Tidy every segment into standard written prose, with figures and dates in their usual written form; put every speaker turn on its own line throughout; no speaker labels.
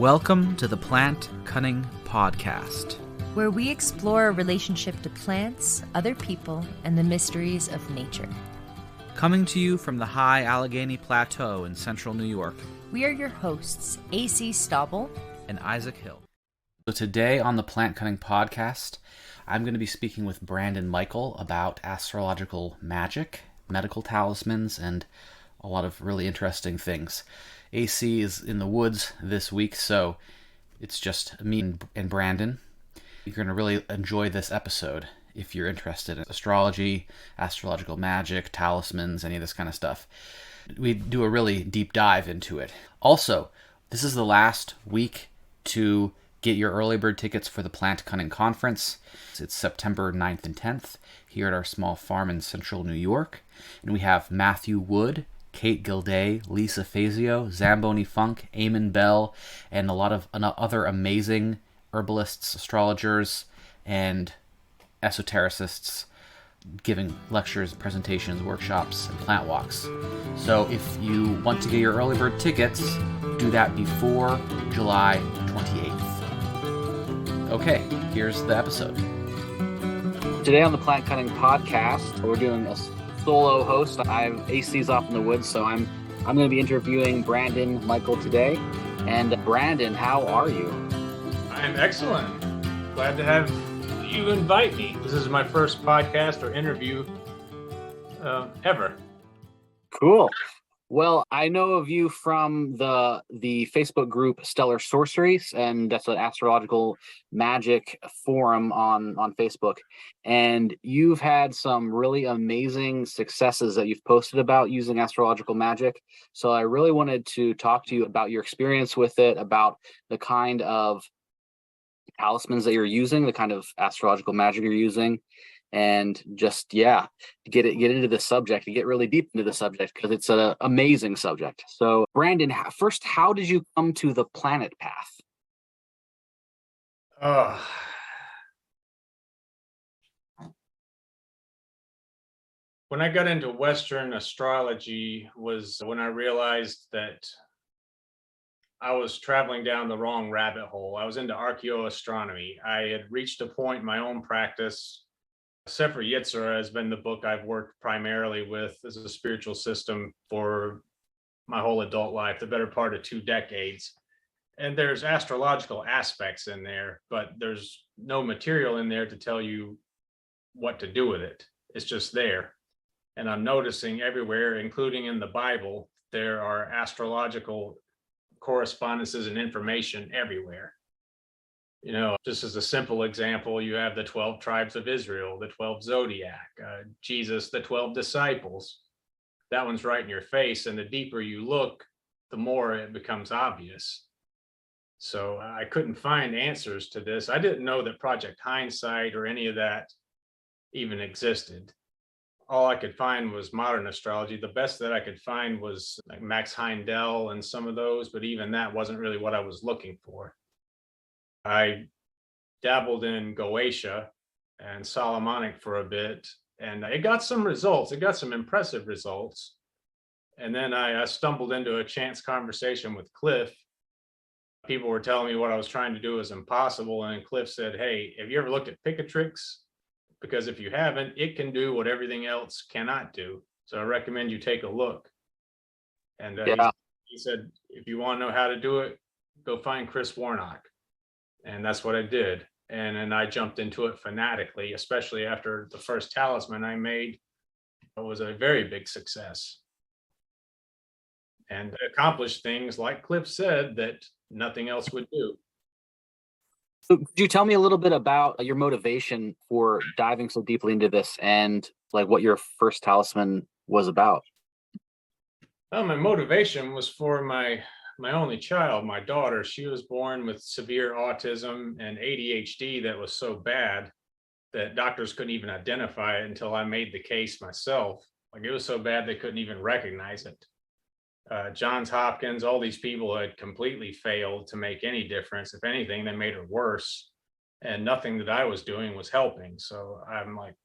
Welcome to the Plant Cunning Podcast,
where we explore our relationship to plants, other people, and the mysteries of nature.
Coming to you from the high Allegheny Plateau in central New York.
We are your hosts, A.C. Stauble
and Isaac Hill. So today on the Plant Cunning Podcast, I'm going to be speaking with Brandon Michael about astrological magic, medical talismans, and a lot of really interesting things. AC is in the woods this week, so it's just me and Brandon. You're going to really enjoy this episode if you're interested in astrology, astrological magic, talismans, any of this kind of stuff. We do a really deep dive into it. Also, this is the last week to get your early bird tickets for the Plant Cunning Conference. It's September 9th and 10th here at our small farm in central New York. And we have Matthew Wood, Kate Gilday, Lisa Fazio, Zamboni Funk, Eamon Bell, and a lot of other amazing herbalists, astrologers, and esotericists giving lectures, presentations, workshops, and plant walks. So if you want to get your early bird tickets, do that before July 28th. Okay, here's the episode.
Today on the Plant Cunning Podcast, we're doing a solo host. AC's off in the woods, so I'm going to be interviewing Brandon Michael today. And Brandon, how are you?
I'm excellent. Glad to have you invite me. This is my first podcast or interview ever.
Cool. Well, I know of you from the Facebook group Stellar Sorceries, and that's an astrological magic forum on Facebook. And you've had some really amazing successes that you've posted about using astrological magic. So I really wanted to talk to you about your experience with it, about the kind of talismans that you're using, the kind of astrological magic you're using, and just get into the subject and get really deep into the subject because it's an amazing subject. So Brandon, first, how did you come to the planet path?
When I got into Western Astrology was when I realized that I was traveling down the wrong rabbit hole. I was into archaeoastronomy. I had reached a point in my own practice. Sefer Yetzirah has been the book I've worked primarily with as a spiritual system for my whole adult life, the better part of 2 decades. And there's astrological aspects in there, but there's no material in there to tell you what to do with it. It's just there. And I'm noticing everywhere, including in the Bible, there are astrological correspondences and information everywhere. You know, just as a simple example, you have the 12 tribes of Israel, the 12 zodiac, Jesus, the 12 disciples. That one's right in your face. And the deeper you look, the more it becomes obvious. So I couldn't find answers to this. I didn't know that Project Hindsight or any of that even existed. All I could find was modern astrology. The best that I could find was like Max Heindel and some of those, but even that wasn't really what I was looking for. I dabbled in Goetia and Solomonic for a bit, and it got some results. It got some impressive results. And then I stumbled into a chance conversation with Cliff. People were telling me what I was trying to do was impossible. And Cliff said, "Hey, have you ever looked at Picatrix? Because if you haven't, it can do what everything else cannot do. So I recommend you take a look." And he said, "If you want to know how to do it, go find Chris Warnock." And that's what I did. And then I jumped into it fanatically, especially after the first talisman I made. It was a very big success and accomplished things, like Cliff said, that nothing else would do.
So could you tell me a little bit about your motivation for diving so deeply into this and like what your first talisman was about?
Well, my motivation was for my only child, my daughter. She was born with severe autism and ADHD that was so bad that doctors couldn't even identify it until I made the case myself. Like, it was so bad they couldn't even recognize it. Johns Hopkins, all these people had completely failed to make any difference. If anything, they made her worse. And nothing that I was doing was helping. So I'm like,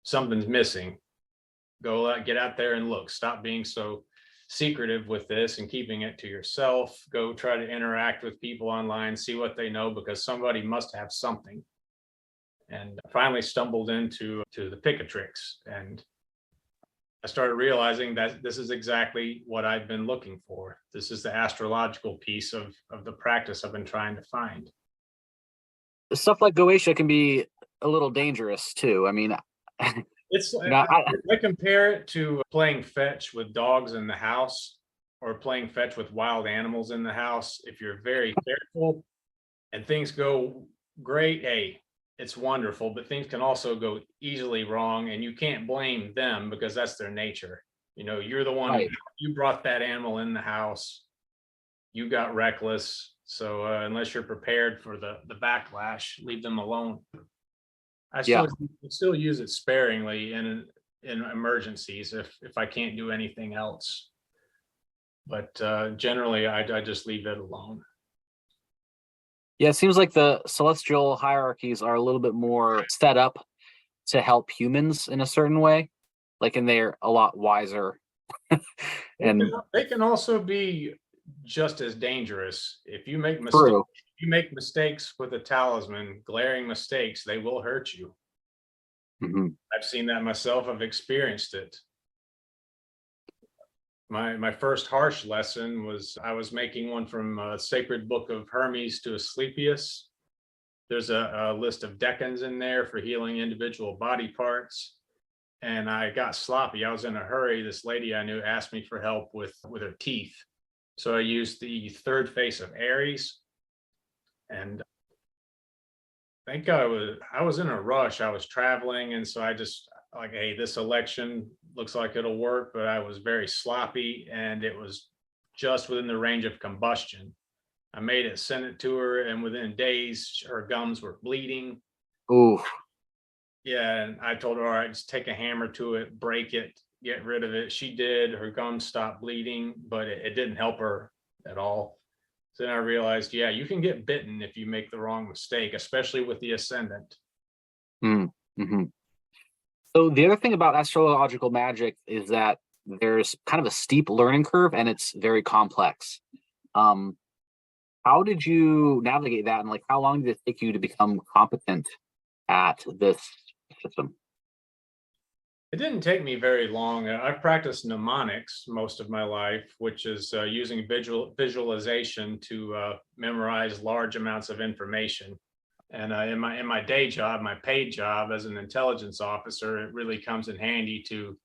something's missing. Go get out there and look. Stop being so secretive with this and keeping it to yourself. Go try to interact with people online, see what they know, because somebody must have something. And I finally stumbled into the Picatrix, and I started realizing that this is exactly what I've been looking for. This is the astrological piece of the practice I've been trying to find.
Stuff like Goetia can be a little dangerous too. I mean,
It's
you know,
I compare it to playing fetch with dogs in the house or playing fetch with wild animals in the house. If you're very careful and things go great, hey, it's wonderful, but things can also go easily wrong, and you can't blame them because that's their nature. You're the one
right.
you brought that animal in the house. You got reckless. So unless you're prepared for the backlash, leave them alone. I
Yeah.
still use it sparingly in emergencies if I can't do anything else. But generally, I just leave it alone.
Yeah, it seems like the celestial hierarchies are a little bit more set up to help humans in a certain way, and they're a lot wiser. And
They can also be just as dangerous if you make mistakes.
true.
If you make mistakes with a talisman, glaring mistakes, they will hurt you.
Hmm.
I've seen that myself. I've experienced it. My first harsh lesson was I was making one from a Sacred Book of Hermes to Asclepius. There's a list of decans in there for healing individual body parts. And I got sloppy. I was in a hurry. This lady I knew asked me for help with her teeth. So I used the third face of Aries. And I think I was in a rush. I was traveling. And so I just hey, this election looks like it'll work, but I was very sloppy and it was just within the range of combustion. I made it, sent it to her, and within days, her gums were bleeding.
Ooh.
Yeah, and I told her, all right, just take a hammer to it, break it, get rid of it. She did. Her gums stopped bleeding, but it didn't help her at all. So then I realized, yeah, you can get bitten if you make the wrong mistake, especially with the ascendant.
Mm-hmm. So the other thing about astrological magic is that there's kind of a steep learning curve, and it's very complex. How did you navigate that, and how long did it take you to become competent at this system?
It didn't take me very long. I've practiced mnemonics most of my life, which is using visualization to memorize large amounts of information. And in my day job, my paid job as an intelligence officer, it really comes in handy to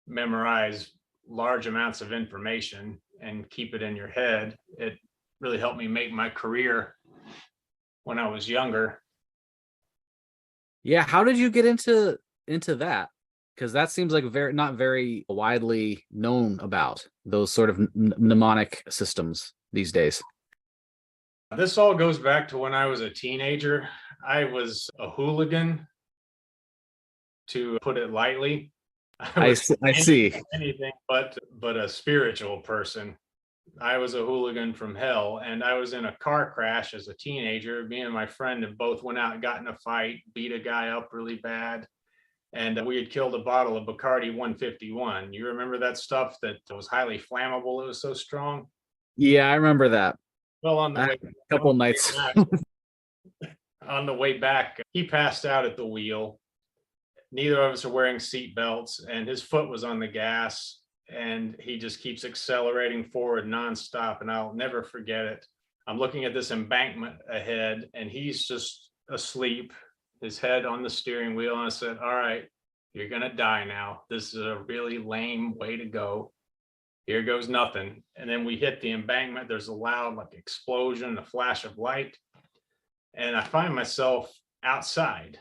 memorize large amounts of information and keep it in your head. It really helped me make my career when I was younger.
Yeah, how did you get into that? Because that seems like not very widely known about those sort of mnemonic systems these days.
This all goes back to when I was a teenager. I was a hooligan, to put it lightly.
I see.
Anything but a spiritual person. I was a hooligan from hell, and I was in a car crash as a teenager. Me and my friend have both went out and got in a fight, beat a guy up really bad, and we had killed a bottle of Bacardi 151. You remember that stuff that was highly flammable? It was so strong.
Yeah, I remember that.
Well, on the way,
a couple nights.
On the way back, he passed out at the wheel. Neither of us are wearing seat belts, and his foot was on the gas, and he just keeps accelerating forward nonstop. And I'll never forget it. I'm looking at this embankment ahead, and he's just asleep, his head on the steering wheel. And I said, all right, you're going to die now. This is a really lame way to go. Here goes nothing. And then we hit the embankment. There's a loud explosion, a flash of light. And I find myself outside.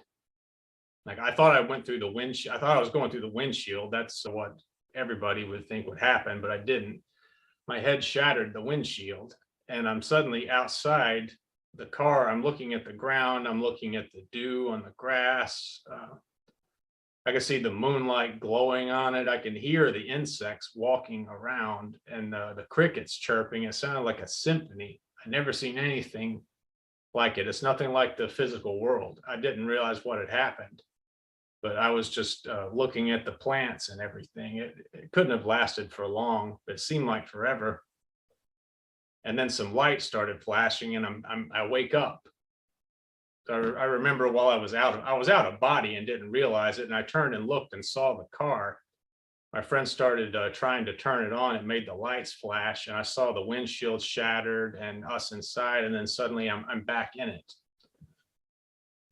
I thought I went through the windshield. I thought I was going through the windshield. That's what everybody would think would happen, but I didn't. My head shattered the windshield, and I'm suddenly outside the car. I'm looking at the ground. I'm looking at the dew on the grass. I can see the moonlight glowing on it. I can hear the insects walking around and the crickets chirping. It sounded like a symphony. I'd never seen anything like it. It's nothing like the physical world. I didn't realize what had happened. but I was just looking at the plants and everything. It couldn't have lasted for long, but it seemed like forever. And then some light started flashing, and I wake up. So I remember while I was out of body and didn't realize it, and I turned and looked and saw the car. My friend started trying to turn it on. It made the lights flash, and I saw the windshield shattered and us inside. And then suddenly I'm back in it.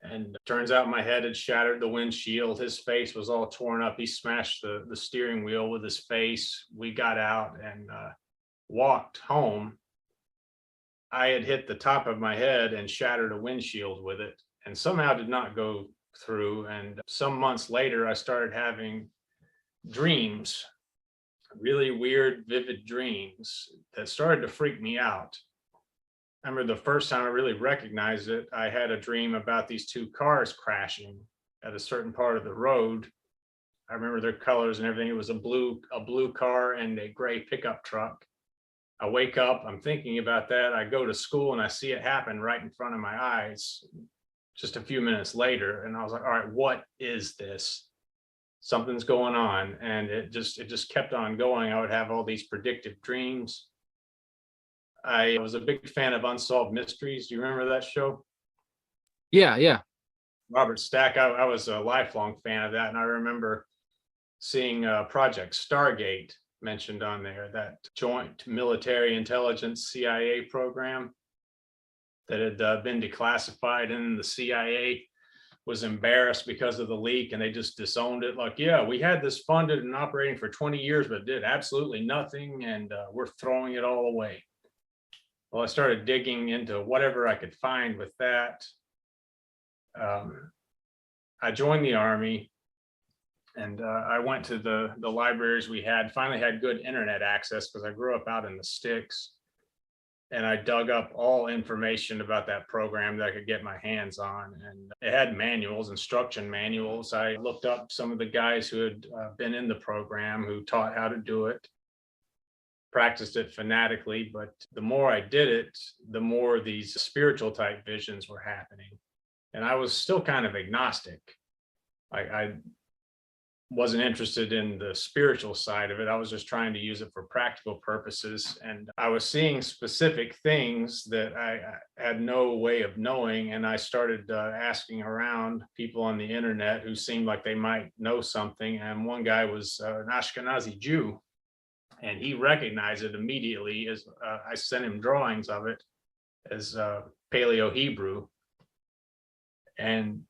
And it turns out my head had shattered the windshield. His face was all torn up. He smashed the steering wheel with his face. We got out and walked home. I had hit the top of my head and shattered a windshield with it, and somehow did not go through. And some months later, I started having dreams, really weird, vivid dreams that started to freak me out. I remember the first time I really recognized it, I had a dream about these two cars crashing at a certain part of the road. I remember their colors and everything. It was a blue car and a gray pickup truck. I wake up, I'm thinking about that. I go to school and I see it happen right in front of my eyes just a few minutes later. And I was like, all right, what is this? Something's going on. And it just kept on going. I would have all these predictive dreams. I was a big fan of Unsolved Mysteries. Do you remember that show?
Yeah.
Robert Stack. I was a lifelong fan of that. And I remember seeing Project Stargate mentioned on there, that joint military intelligence CIA program that had been declassified, and the CIA was embarrassed because of the leak and they just disowned it. Like, yeah, we had this funded and operating for 20 years, but did absolutely nothing, and we're throwing it all away. Well, I started digging into whatever I could find with that. I joined the Army, and I went to the libraries we had, finally had good internet access because I grew up out in the sticks. And I dug up all information about that program that I could get my hands on. And it had manuals, instruction manuals. I looked up some of the guys who had been in the program, who taught how to do it, practiced it fanatically. But the more I did it, the more these spiritual type visions were happening. And I was still kind of agnostic. I wasn't interested in the spiritual side of it. I was just trying to use it for practical purposes. And I was seeing specific things that I had no way of knowing. And I started asking around people on the internet who seemed like they might know something. And one guy was an Ashkenazi Jew, and he recognized it immediately as I sent him drawings of it as Paleo Hebrew. And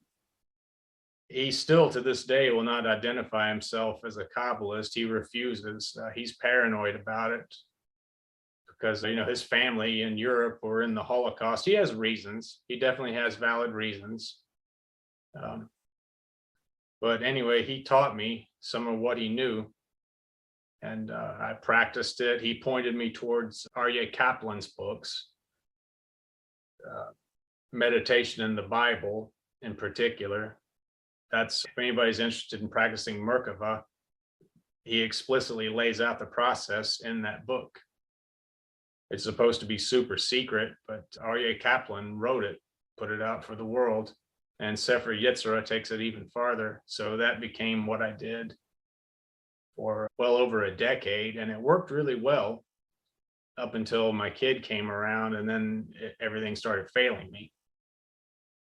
he still to this day will not identify himself as a Kabbalist. He refuses. He's paranoid about it because, his family in Europe were in the Holocaust. He has reasons. He definitely has valid reasons. But anyway, he taught me some of what he knew, and I practiced it. He pointed me towards Aryeh Kaplan's books, Meditation in the Bible in particular. That's, if anybody's interested in practicing Merkava, he explicitly lays out the process in that book. It's supposed to be super secret, but Aryeh Kaplan wrote it, put it out for the world, and Sefer Yetzirah takes it even farther. So that became what I did for well over a decade, and it worked really well up until my kid came around, and then everything started failing me.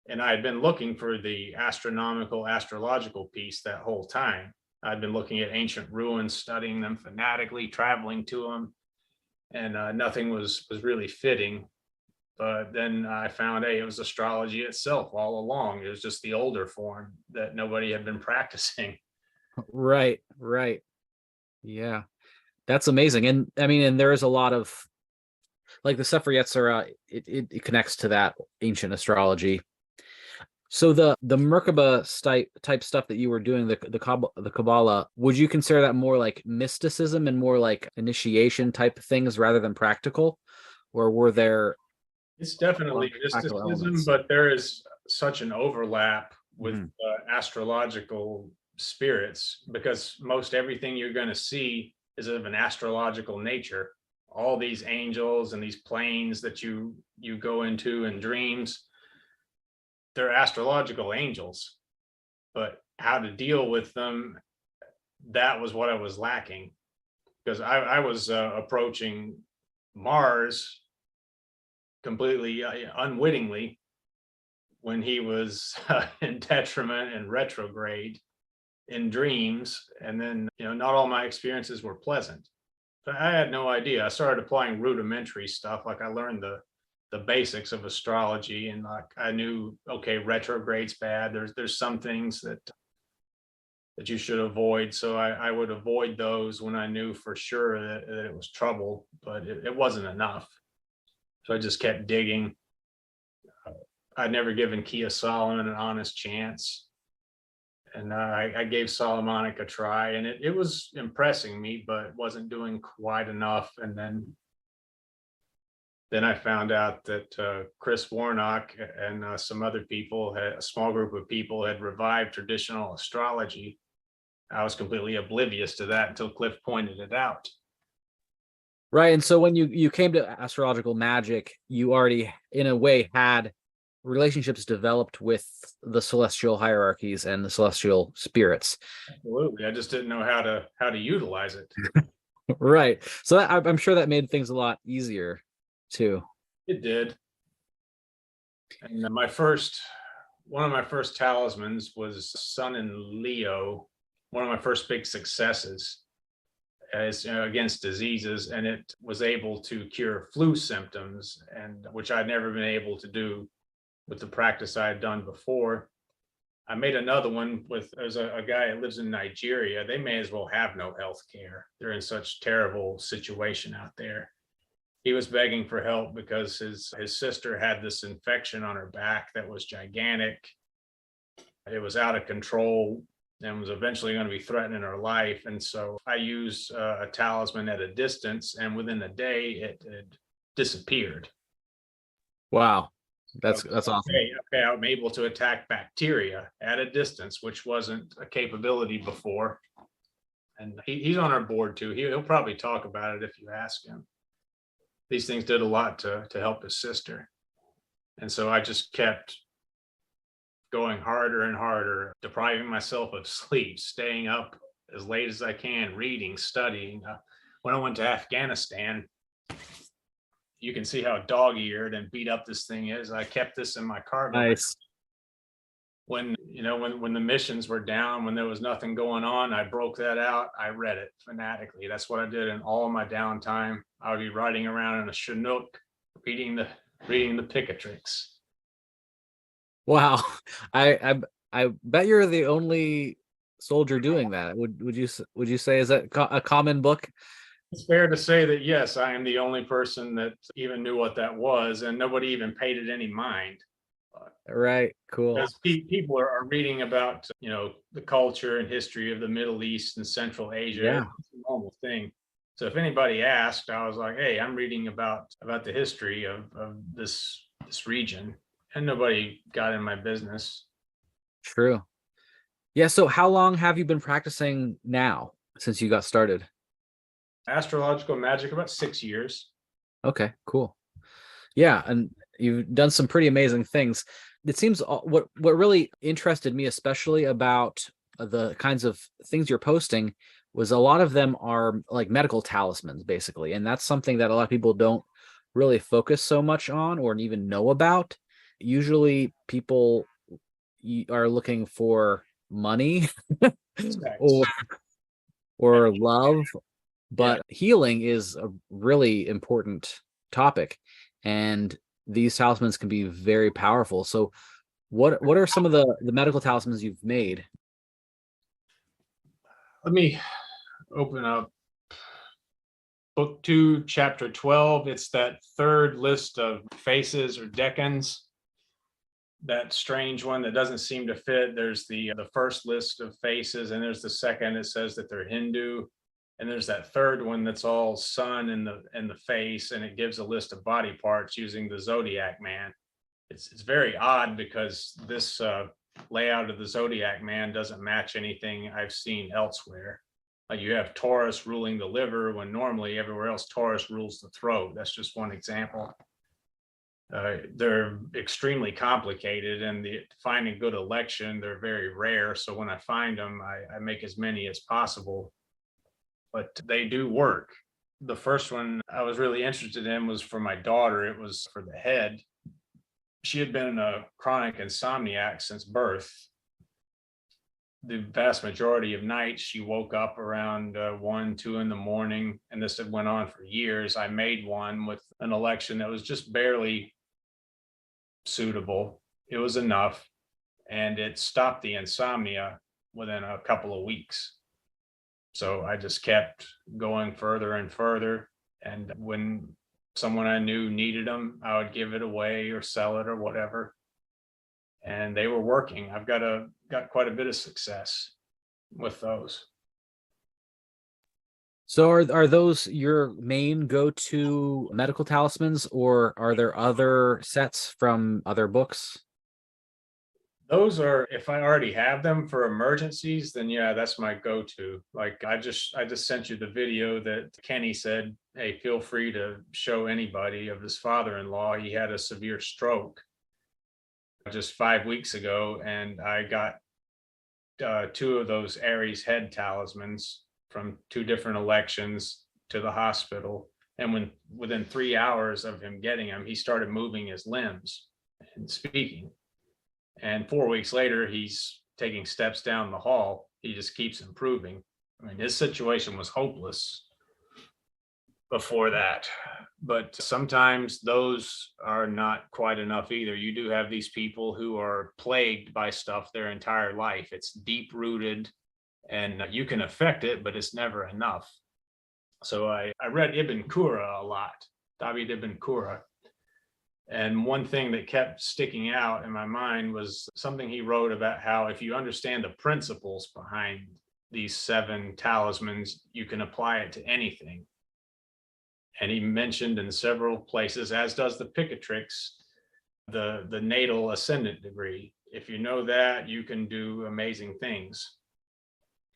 And I had been looking for the astrological piece that whole time. I'd been looking at ancient ruins, studying them fanatically, traveling to them, and nothing was really fitting. But then I found, hey, it was astrology itself all along. It was just the older form that nobody had been practicing.
Right. Yeah, that's amazing. And I mean, and there is a lot of, like, the Sefer Yetzirah, it connects to that ancient astrology. So the Merkaba type stuff that you were doing, the Kabbalah, would you consider that more like mysticism and more like initiation type things rather than practical, or were there?
It's definitely mysticism, but there is such an overlap with astrological spirits, because most everything you're going to see is of an astrological nature. All these angels and these planes that you go into in dreams, they're astrological angels, but how to deal with them, that was what I was lacking, because I was approaching Mars completely unwittingly when he was in detriment and retrograde in dreams. And then, not all my experiences were pleasant. But I had no idea. I started applying rudimentary stuff. Like I learned the basics of astrology, and like I knew, okay, retrograde's bad. There's some things that you should avoid. So I would avoid those when I knew for sure that it was trouble, but it wasn't enough. So I just kept digging. I'd never given Kia Solomon an honest chance. And I gave Solomonic a try, and it was impressing me, but wasn't doing quite enough. And then I found out that Chris Warnock and some other people, a small group of people, had revived traditional astrology. I was completely oblivious to that until Cliff pointed it out.
Right. And so when you came to astrological magic, you already, in a way, had relationships developed with the celestial hierarchies and the celestial spirits.
Absolutely. I just didn't know how to utilize it.
Right. So I'm sure that made things a lot easier too.
It did. And one of my first talismans was Sun in Leo. One of my first big successes is against diseases, and it was able to cure flu symptoms, and which I'd never been able to do with the practice I had done before. I made another one there's a guy that lives in Nigeria. They may as well have no health care. They're in such terrible situation out there. He was begging for help because his sister had this infection on her back that was gigantic. It was out of control and was eventually going to be threatening her life. And so I used a talisman at a distance, and within a day it disappeared.
Wow. That's awesome.
Okay, I'm able to attack bacteria at a distance, which wasn't a capability before. And he's on our board too. He'll probably talk about it if you ask him. These things did a lot to help his sister. And so I just kept going harder and harder, depriving myself of sleep, staying up as late as I can, reading, studying. When I went to Afghanistan, you can see how dog-eared and beat up this thing is. I kept this in my cargo.
Nice.
When the missions were down, when there was nothing going on, I broke that out. I read it fanatically. That's what I did in all of my downtime. I would be riding around in a Chinook, reading the Picatrix.
Wow. I bet you're the only soldier doing that. Would you say, is that a common book?
It's fair to say that, yes, I am the only person that even knew what that was, and nobody even paid it any mind.
Right. Cool.
Because people are reading about, the culture and history of the Middle East and Central Asia.
Yeah.
It's a normal thing. So if anybody asked, I was like, hey, I'm reading about the history of this region, and nobody got in my business.
True. Yeah. So how long have you been practicing now since you got started?
Astrological magic, about 6 years.
Okay, cool. Yeah, and you've done some pretty amazing things. It seems what really interested me, especially about the kinds of things you're posting, was a lot of them are like medical talismans, basically, and that's something that a lot of people don't really focus so much on or even know about. Usually, people are looking for money or love. But healing is a really important topic, and these talismans can be very powerful. So what are some of the medical talismans you've made?
Let me open up book 2, chapter 12. It's that third list of faces or decans. That strange one that doesn't seem to fit. There's the first list of faces, and there's the second. It says that they're Hindu. And there's that third one that's all sun in the face, and it gives a list of body parts using the Zodiac Man. It's very odd because this layout of the Zodiac Man doesn't match anything I've seen elsewhere. Like you have Taurus ruling the liver when normally everywhere else Taurus rules the throat. That's just one example. They're extremely complicated, and to find a good election, they're very rare. So when I find them, I make as many as possible, but they do work. The first one I was really interested in was for my daughter. It was for the head. She had been a chronic insomniac since birth. The vast majority of nights she woke up around 1, 2 in the morning, and this had went on for years. I made one with an election that was just barely suitable. It was enough, and it stopped the insomnia within a couple of weeks. So I just kept going further and further, and when someone I knew needed them, I would give it away or sell it or whatever, and they were working. I've got quite a bit of success with those.
So are those your main go-to medical talismans, or are there other sets from other books?
Those are, if I already have them for emergencies, then yeah, that's my go-to. Like I just sent you the video that Kenny said, hey, feel free to show anybody, of his father-in-law. He had a severe stroke just 5 weeks ago, and I got 2 of those Aries head talismans from 2 different elections to the hospital. And within 3 hours of him getting them, he started moving his limbs and speaking. And 4 weeks later, he's taking steps down the hall. He just keeps improving. I mean, his situation was hopeless before that. But sometimes those are not quite enough either. You do have these people who are plagued by stuff their entire life. It's deep rooted, and you can affect it, but it's never enough. So I read Ibn Qura a lot, David Ibn Qura. And one thing that kept sticking out in my mind was something he wrote about how if you understand the principles behind these 7 talismans, you can apply it to anything. And he mentioned in several places, as does the Picatrix, the natal ascendant degree. If you know that, you can do amazing things.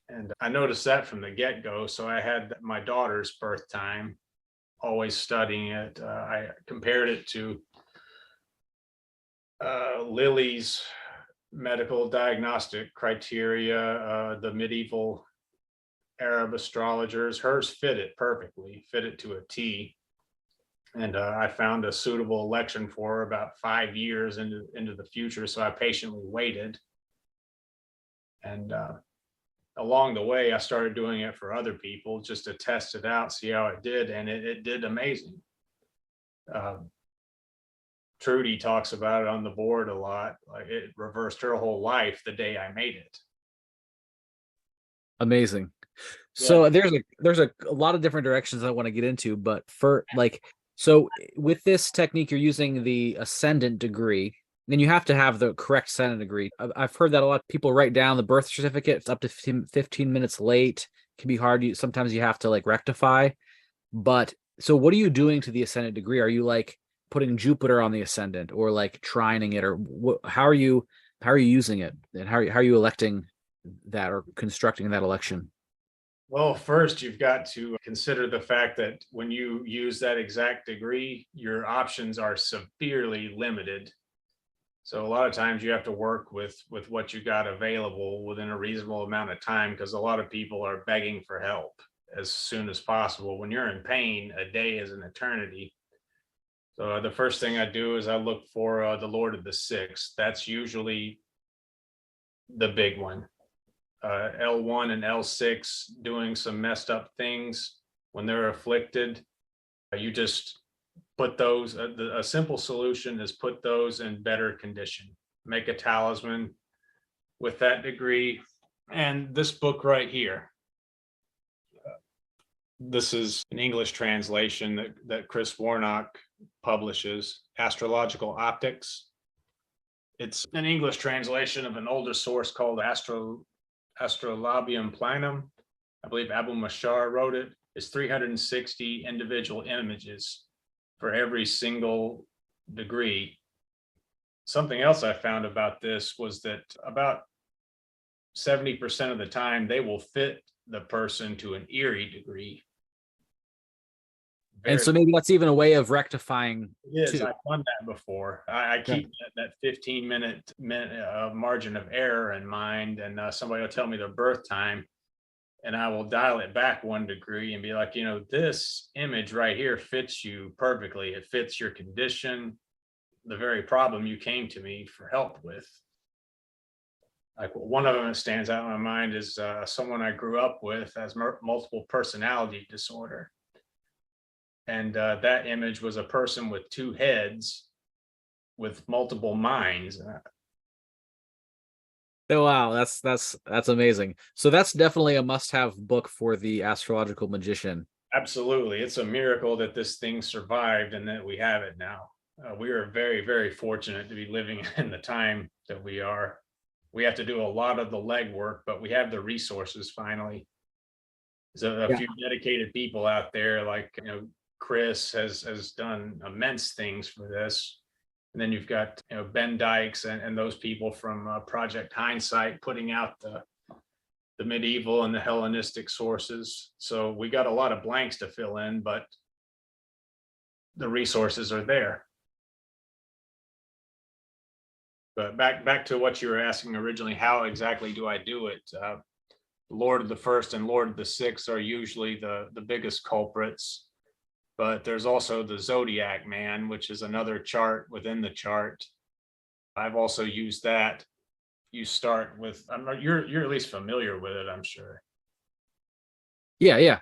And I noticed that from the get-go. So I had my daughter's birth time, always studying it. I compared it to Lily's medical diagnostic criteria, the medieval Arab astrologers. Hers fit it perfectly, fit it to a T. And I found a suitable election for her about 5 years into the future. So I patiently waited. And along the way, I started doing it for other people just to test it out, see how it did. And it did amazing. Trudy talks about it on the board a lot. Like, it reversed her whole life the day I made it.
Amazing. So there's a lot of different directions I want to get into, but so with this technique, you're using the ascendant degree, then you have to have the correct ascendant degree. I've heard that a lot of people write down the birth certificate. It's up to 15 minutes late. It can be hard. Sometimes you have to rectify. But so what are you doing to the ascendant degree? Are you putting Jupiter on the ascendant, or trining it, or how are you using it, and how are you electing that or constructing that election?
Well, first, you've got to consider the fact that when you use that exact degree, your options are severely limited. So a lot of times you have to work with what you got available within a reasonable amount of time, because a lot of people are begging for help as soon as possible. When you're in pain, a day is an eternity. So the first thing I do is I look for the Lord of the Sixth. That's usually the big one. L1 and L6 doing some messed up things when they're afflicted. You just put those, a simple solution is put those in better condition. Make a talisman with that degree. And this book right here, this is an English translation that Chris Warnock publishes, Astrological Optics. It's an English translation of an older source called Astrolabium Planum. I believe Abu Mashar wrote it. It's 360 individual images for every single degree. Something else I found about this was that about 70% of the time they will fit the person to an eerie degree.
And
very.
so maybe that's even a way of rectifying
It is.
too.
I've done that before. I
Yeah.
keep that 15-minute margin of error in mind, and somebody will tell me their birth time, and I will dial it back 1 degree and be like, this image right here fits you perfectly. It fits your condition, the very problem you came to me for help with. Like one of them that stands out in my mind is someone I grew up with has multiple personality disorder. And that image was a person with 2 heads with multiple minds.
Oh wow, that's amazing. So that's definitely a must-have book for the astrological magician.
Absolutely. It's a miracle that this thing survived and that we have it now. We are very, very fortunate to be living in the time that we are. We have to do a lot of the legwork, but we have the resources finally. There's a
Yeah.
few dedicated people out there, like Chris has done immense things for this. And then you've got Ben Dykes and those people from Project Hindsight putting out the medieval and the Hellenistic sources. So we got a lot of blanks to fill in, but the resources are there. But back to what you were asking originally, how exactly do I do it? Lord of the First and Lord of the Sixth are usually the biggest culprits, but there's also the Zodiac Man, which is another chart within the chart. I've also used that. You start with, you're at least familiar with it, I'm sure.
Yeah.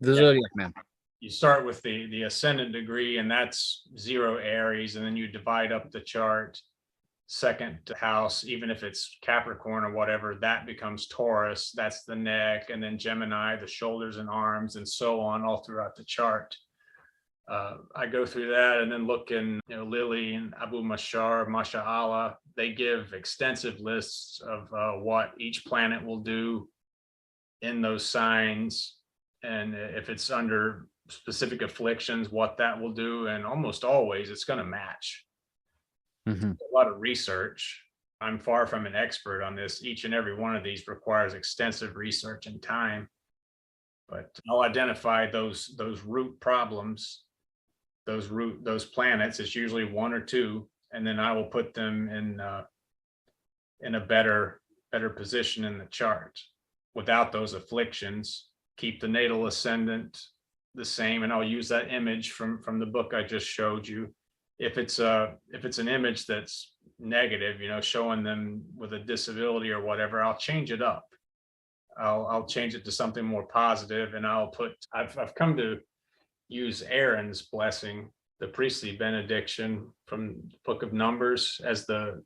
The Zodiac Man.
You start with the ascendant degree, and that's 0 Aries, and then you divide up the chart. Second house, even if it's Capricorn or whatever, that becomes Taurus. That's the neck, and then Gemini, the shoulders and arms, and so on, all throughout the chart. I go through that and then look in, Lily and Abu Mashar, Masha'Allah. They give extensive lists of what each planet will do in those signs, and if it's under specific afflictions, what that will do. And almost always it's going to match.
Mm-hmm.
A lot of research. I'm far from an expert on this. Each and every one of these requires extensive research and time, but I'll identify those root problems, those planets. It's usually 1 or 2, and then I will put them in a better position in the chart without those afflictions. Keep the natal ascendant the same, and I'll use that image from the book I just showed you. If it's an image that's negative, showing them with a disability or whatever, I'll change it up. I'll change it to something more positive, and I've come to use Aaron's blessing, the priestly benediction from the Book of Numbers, as the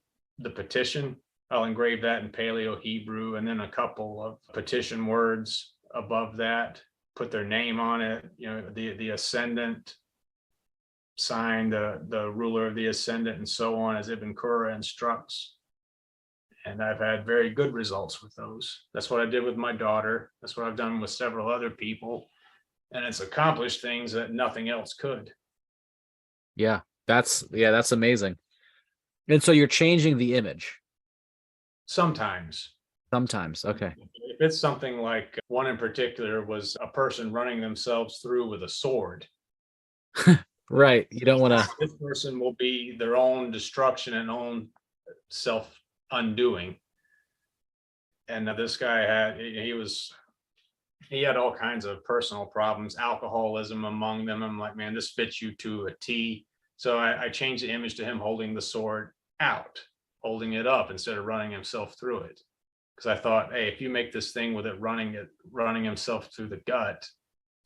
petition. I'll engrave that in Paleo Hebrew, and then a couple of petition words above that, put their name on it, the ascendant sign, the ruler of the ascendant, and so on, as Ibn Qura instructs. And I've had very good results with those. That's what I did with my daughter. That's what I've done with several other people. And it's accomplished things that nothing else could.
Yeah, that's amazing. And so you're changing the image.
Sometimes.
Okay.
If it's something like one in particular was a person running themselves through with a sword.
Right. You don't want to.
This person will be their own destruction and own self undoing. And this guy he had all kinds of personal problems, alcoholism among them. I'm like, man, this fits you to a T. So I changed the image to him holding the sword out, holding it up instead of running himself through it. Because I thought, hey, if you make this thing with it running himself through the gut,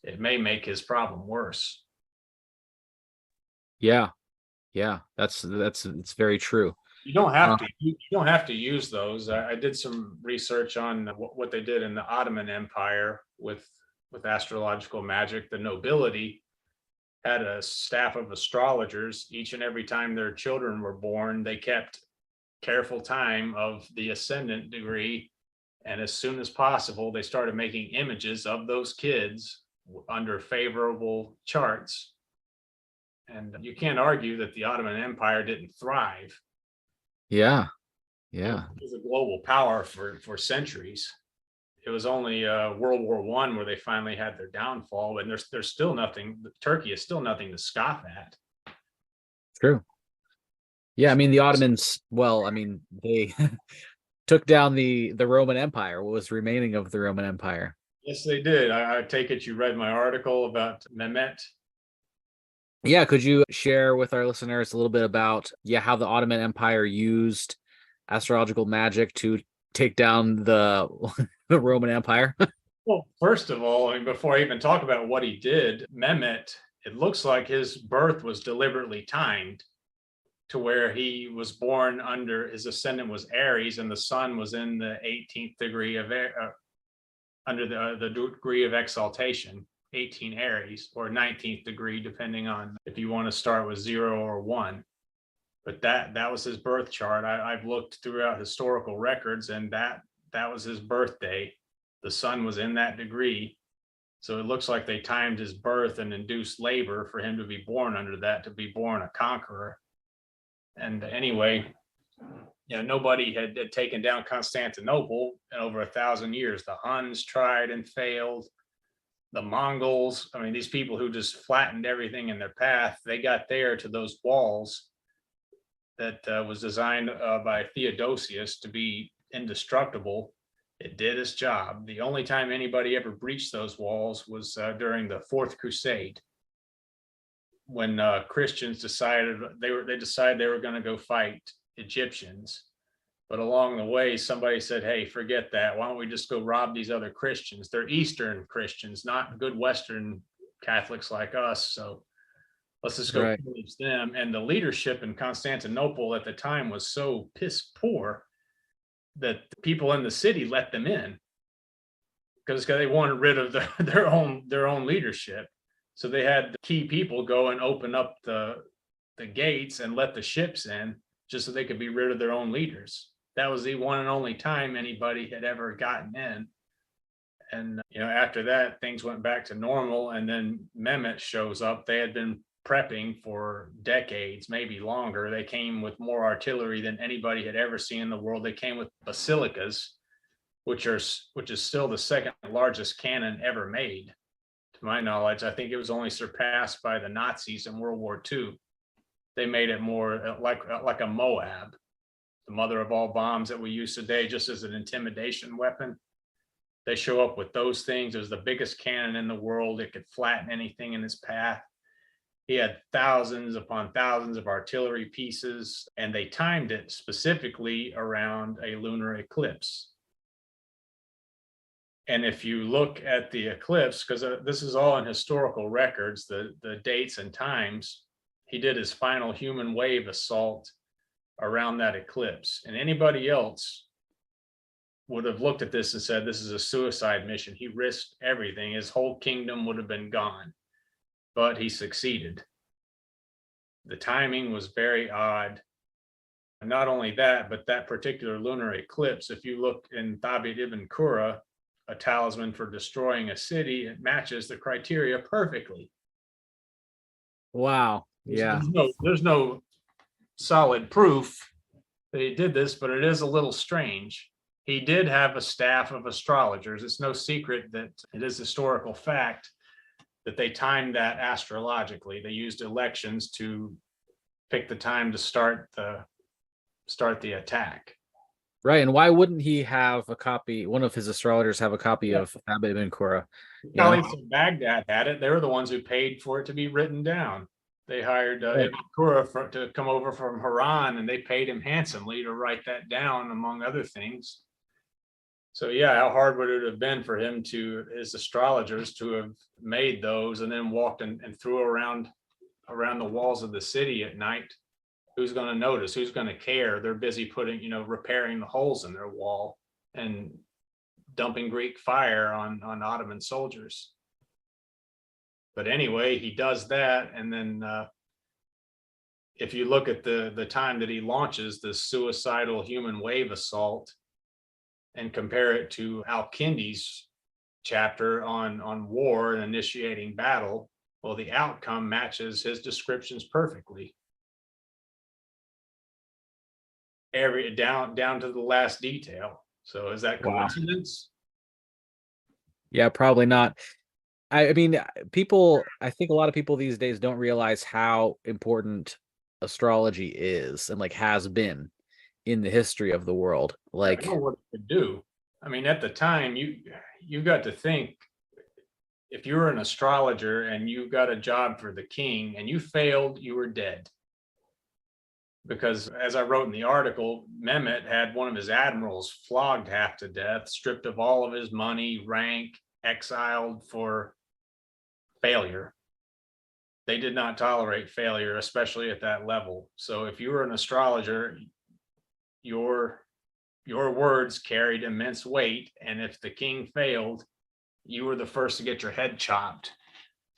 it may make his problem worse.
Yeah. That's it's very true.
You don't have to. You don't have to use those. I did some research on what they did in the Ottoman Empire with astrological magic. The nobility had a staff of astrologers. Each and every time their children were born, they kept careful time of the ascendant degree, and as soon as possible, they started making images of those kids under favorable charts. And you can't argue that the Ottoman Empire didn't thrive.
Yeah.
It was a global power for centuries. it was only World War I where they finally had their downfall, and there's still nothing. Turkey is still nothing to scoff at.
True. Yeah, I mean the Ottomans. Well, I mean they took down the Roman Empire. What was remaining of the Roman Empire?
Yes, they did. I take it you read my article about Mehmet.
Yeah, could you share with our listeners a little bit about how the Ottoman Empire used astrological magic to take down the the Roman Empire?
Well, first of all, I mean, before I even talk about what he did, Mehmet, it looks like his birth was deliberately timed to where he was born under, his ascendant was Aries, and the sun was in the 18th degree of under the degree of exaltation, 18 Aries, or 19th degree, depending on if you want to start with 0 or 1. But that was his birth chart. I've looked throughout historical records, and that was his birthday. The sun was in that degree. So it looks like they timed his birth and induced labor for him to be born under that, to be born a conqueror. And anyway, nobody had taken down Constantinople in over 1,000 years. The Huns tried and failed. The Mongols, I mean, these people who just flattened everything in their path, they got there to those walls that was designed by Theodosius to be indestructible. It did its job. The only time anybody ever breached those walls was during the Fourth Crusade, when Christians decided they were going to go fight Egyptians. But along the way, somebody said, hey, forget that. Why don't we just go rob these other Christians? They're Eastern Christians, not good Western Catholics like us. So let's just go pillage them. And the leadership in Constantinople at the time was so piss poor that the people in the city let them in because they wanted rid of their own leadership. So they had the key people go and open up the gates and let the ships in just so they could be rid of their own leaders. That was the one and only time anybody had ever gotten in. And after that, things went back to normal. And then Mehmet shows up. They had been prepping for decades, maybe longer. They came with more artillery than anybody had ever seen in the world. They came with basilicas, which is still the second largest cannon ever made. To my knowledge, I think it was only surpassed by the Nazis in World War II. They made it more like a Moab, the mother of all bombs that we use today, just as an intimidation weapon. They show up with those things. It was the biggest cannon in the world. It could flatten anything in its path. He had thousands upon thousands of artillery pieces, and they timed it specifically around a lunar eclipse. And if you look at the eclipse, because this is all in historical records, the dates and times, he did his final human wave assault around that eclipse. And anybody else would have looked at this and said, this is a suicide mission. He risked everything. His whole kingdom would have been gone. But he succeeded. The timing was very odd. And not only that, but that particular lunar eclipse, if you look in Thabit ibn Qurra, a talisman for destroying a city, it matches the criteria perfectly.
Wow. Yeah.
There's no solid proof that he did this, but it is a little strange. He did have a staff of astrologers. It's no secret that it is historical fact that they timed that astrologically. They used elections to pick the time to start the attack.
Right. And why wouldn't he have a copy? One of his astrologers have a copy of Thabit ibn Qurra.
Khalid from Baghdad had it. They were the ones who paid for it to be written down. They hired Ibn Qurra to come over from Haran, and they paid him handsomely to write that down, among other things. So how hard would it have been for him his astrologers to have made those and then walked and threw around the walls of the city at night? Who's going to notice? Who's going to care? They're busy repairing the holes in their wall and dumping Greek fire on Ottoman soldiers. But anyway, he does that. And then if you look at the time that he launches this suicidal human wave assault and compare it to Al-Kindi's chapter on war and initiating battle, well, the outcome matches his descriptions perfectly. Down to the last detail. So is that coincidence?
Yeah, probably not. I mean, I think a lot of people these days don't realize how important astrology is and like has been in the history of the world.
I know
Like,
what it could do. I mean, at the time, you got to think, if you were an astrologer and you got a job for the king and you failed, you were dead. Because as I wrote in the article, Mehmet had one of his admirals flogged half to death, stripped of all of his money, rank, exiled for failure. They did not tolerate failure, especially at that level. So if you were an astrologer, your words carried immense weight, and if the king failed, you were the first to get your head chopped.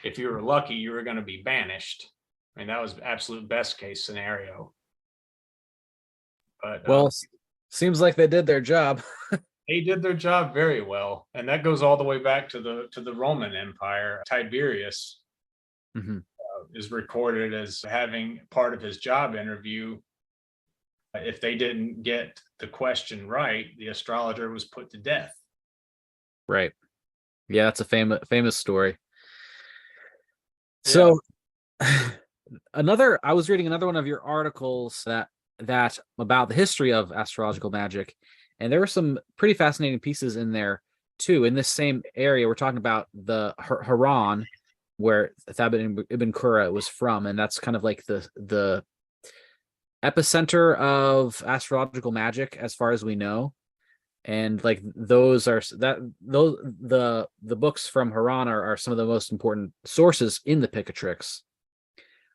If you were lucky, you were going to be banished. I mean, that was absolute best case scenario. But
well, seems like they did their job.
they did their job very well, and that goes all the way back to the Roman Empire. Tiberius
Mhm.
is recorded as having part of his job interview. If they didn't get the question right, the astrologer was put to death.
Right. Yeah, that's a famous story.
Yeah.
So I was reading another one of your articles that about the history of astrological magic, and there were some pretty fascinating pieces in there too. In this same area, we're talking about the Haran, where Thabit ibn Qurra was from, and that's kind of like the epicenter of astrological magic as far as we know. And like those the books from Haran are some of the most important sources in the Picatrix.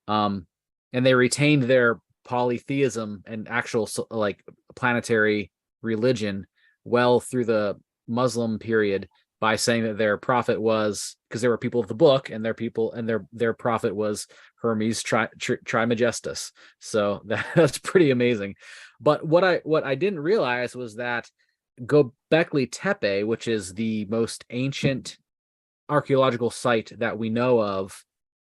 And they retained their polytheism and actual like planetary religion well through the Muslim period by saying that their prophet was, because there were people of the book, and their prophet was Hermes Trismegistus. So that's pretty amazing. But what I didn't realize was that Göbekli Tepe, which is the most ancient archaeological site that we know of,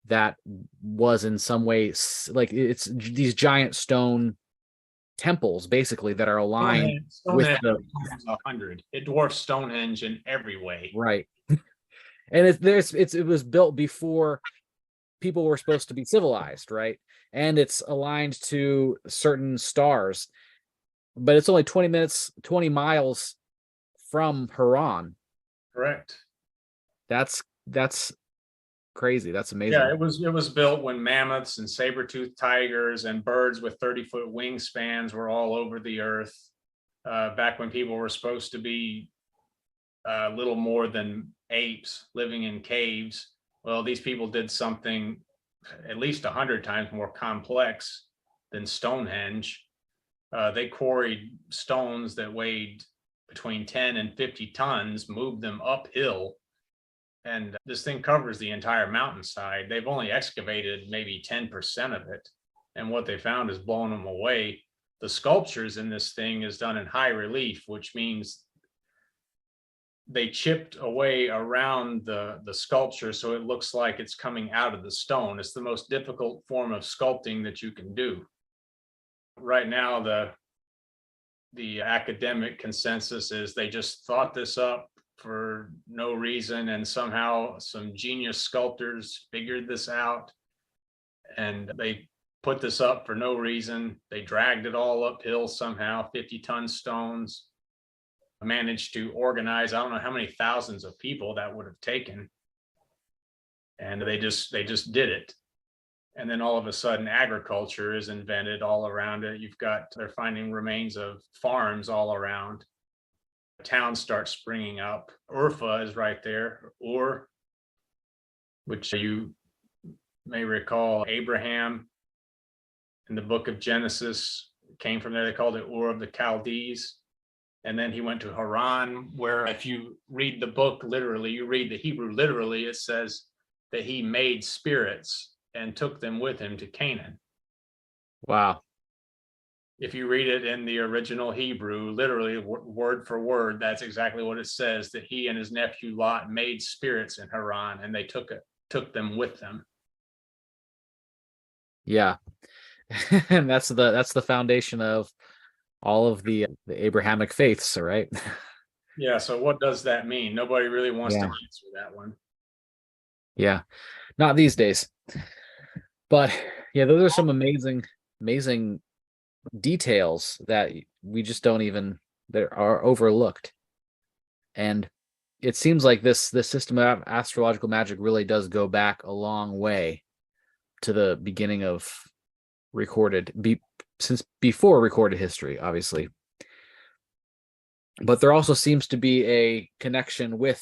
that was in some way like it's these giant stone temples basically that are aligned with
Stonehenge
the
100. It dwarfs Stonehenge in every way.
right. And it was built before people were supposed to be civilized, right? And it's aligned to certain stars, but it's only 20 miles from Haran.
Correct.
That's crazy. That's amazing.
Yeah, it was built when mammoths and saber-toothed tigers and birds with 30-foot wingspans were all over the earth. Back when people were supposed to be little more than apes living in caves. Well, these people did something at least 100 times more complex than Stonehenge. They quarried stones that weighed between 10 and 50 tons, moved them uphill, and this thing covers the entire mountainside. They've only excavated maybe 10% of it, and what they found is blowing them away. The sculptures in this thing is done in high relief, which means they chipped away around the sculpture so it looks like it's coming out of the stone. It's the most difficult form of sculpting that you can do. Right now, the academic consensus is they just thought this up for no reason, and somehow some genius sculptors figured this out, and they put this up for no reason. They dragged it all uphill somehow, 50-ton stones, managed to organize, I don't know how many thousands of people that would have taken, and they just did it. And then all of a sudden agriculture is invented all around it. They're finding remains of farms all around. Towns start springing up. Urfa is right there, Ur, which you may recall Abraham in the book of Genesis came from there. They called it Ur of the Chaldees. And then he went to Haran, where if you read the book literally, you read the Hebrew literally, it says that he made spirits and took them with him to Canaan.
Wow.
If you read it in the original Hebrew, literally word for word, that's exactly what it says, that he and his nephew Lot made spirits in Haran, and they took them with them.
Yeah. And that's the foundation of all of the Abrahamic faiths, right?
Yeah. So what does that mean? Nobody really wants to
Yeah.
answer that one.
Yeah. Not these days. But yeah, those are some amazing details that we just don't even that are overlooked. And it seems like this system of astrological magic really does go back a long way to the beginning of since before recorded history, obviously. But there also seems to be a connection with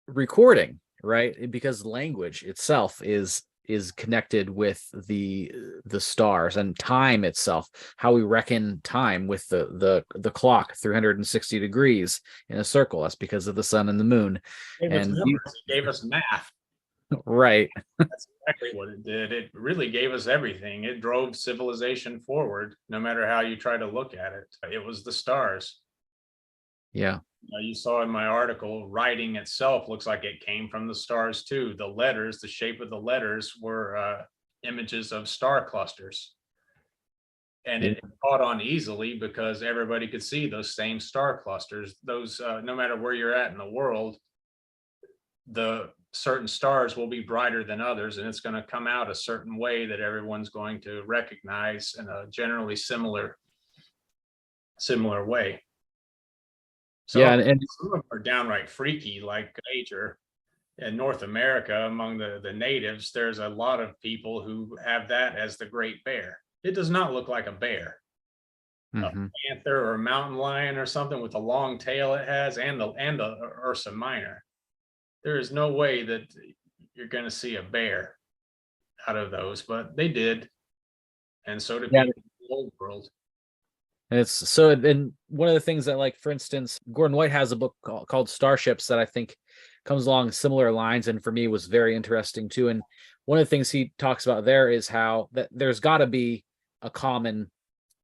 recording, right? Because language itself is connected with the stars and time itself, how we reckon time with the clock 360 degrees in a circle. That's because of the sun and the moon.
It gave us
And
numbers. It gave us math.
right.
That's exactly what it did. It really gave us everything. It drove civilization forward, no matter how you try to look at it. It was the stars.
Yeah.
You saw in my article, writing itself looks like it came from the stars too. The letters, the shape of the letters were images of star clusters. And it caught on easily because everybody could see those same star clusters. Those, no matter where you're at in the world, the certain stars will be brighter than others, and it's going to come out a certain way that everyone's going to recognize in a generally similar way. So
Yeah, and
some of them are downright freaky, like major. In North America, among the natives, there's a lot of people who have that as the great bear. It does not look like a bear. A panther or a mountain lion or something with a long tail it has, and the Ursa Minor. There is no way that you're going to see a bear out of those, but they did, and so did people in the old world.
And it's so, and one of the things that, like, for instance, Gordon White has a book called Starships that I think comes along similar lines, and for me was very interesting too. And one of the things he talks about there is how that there's got to be a common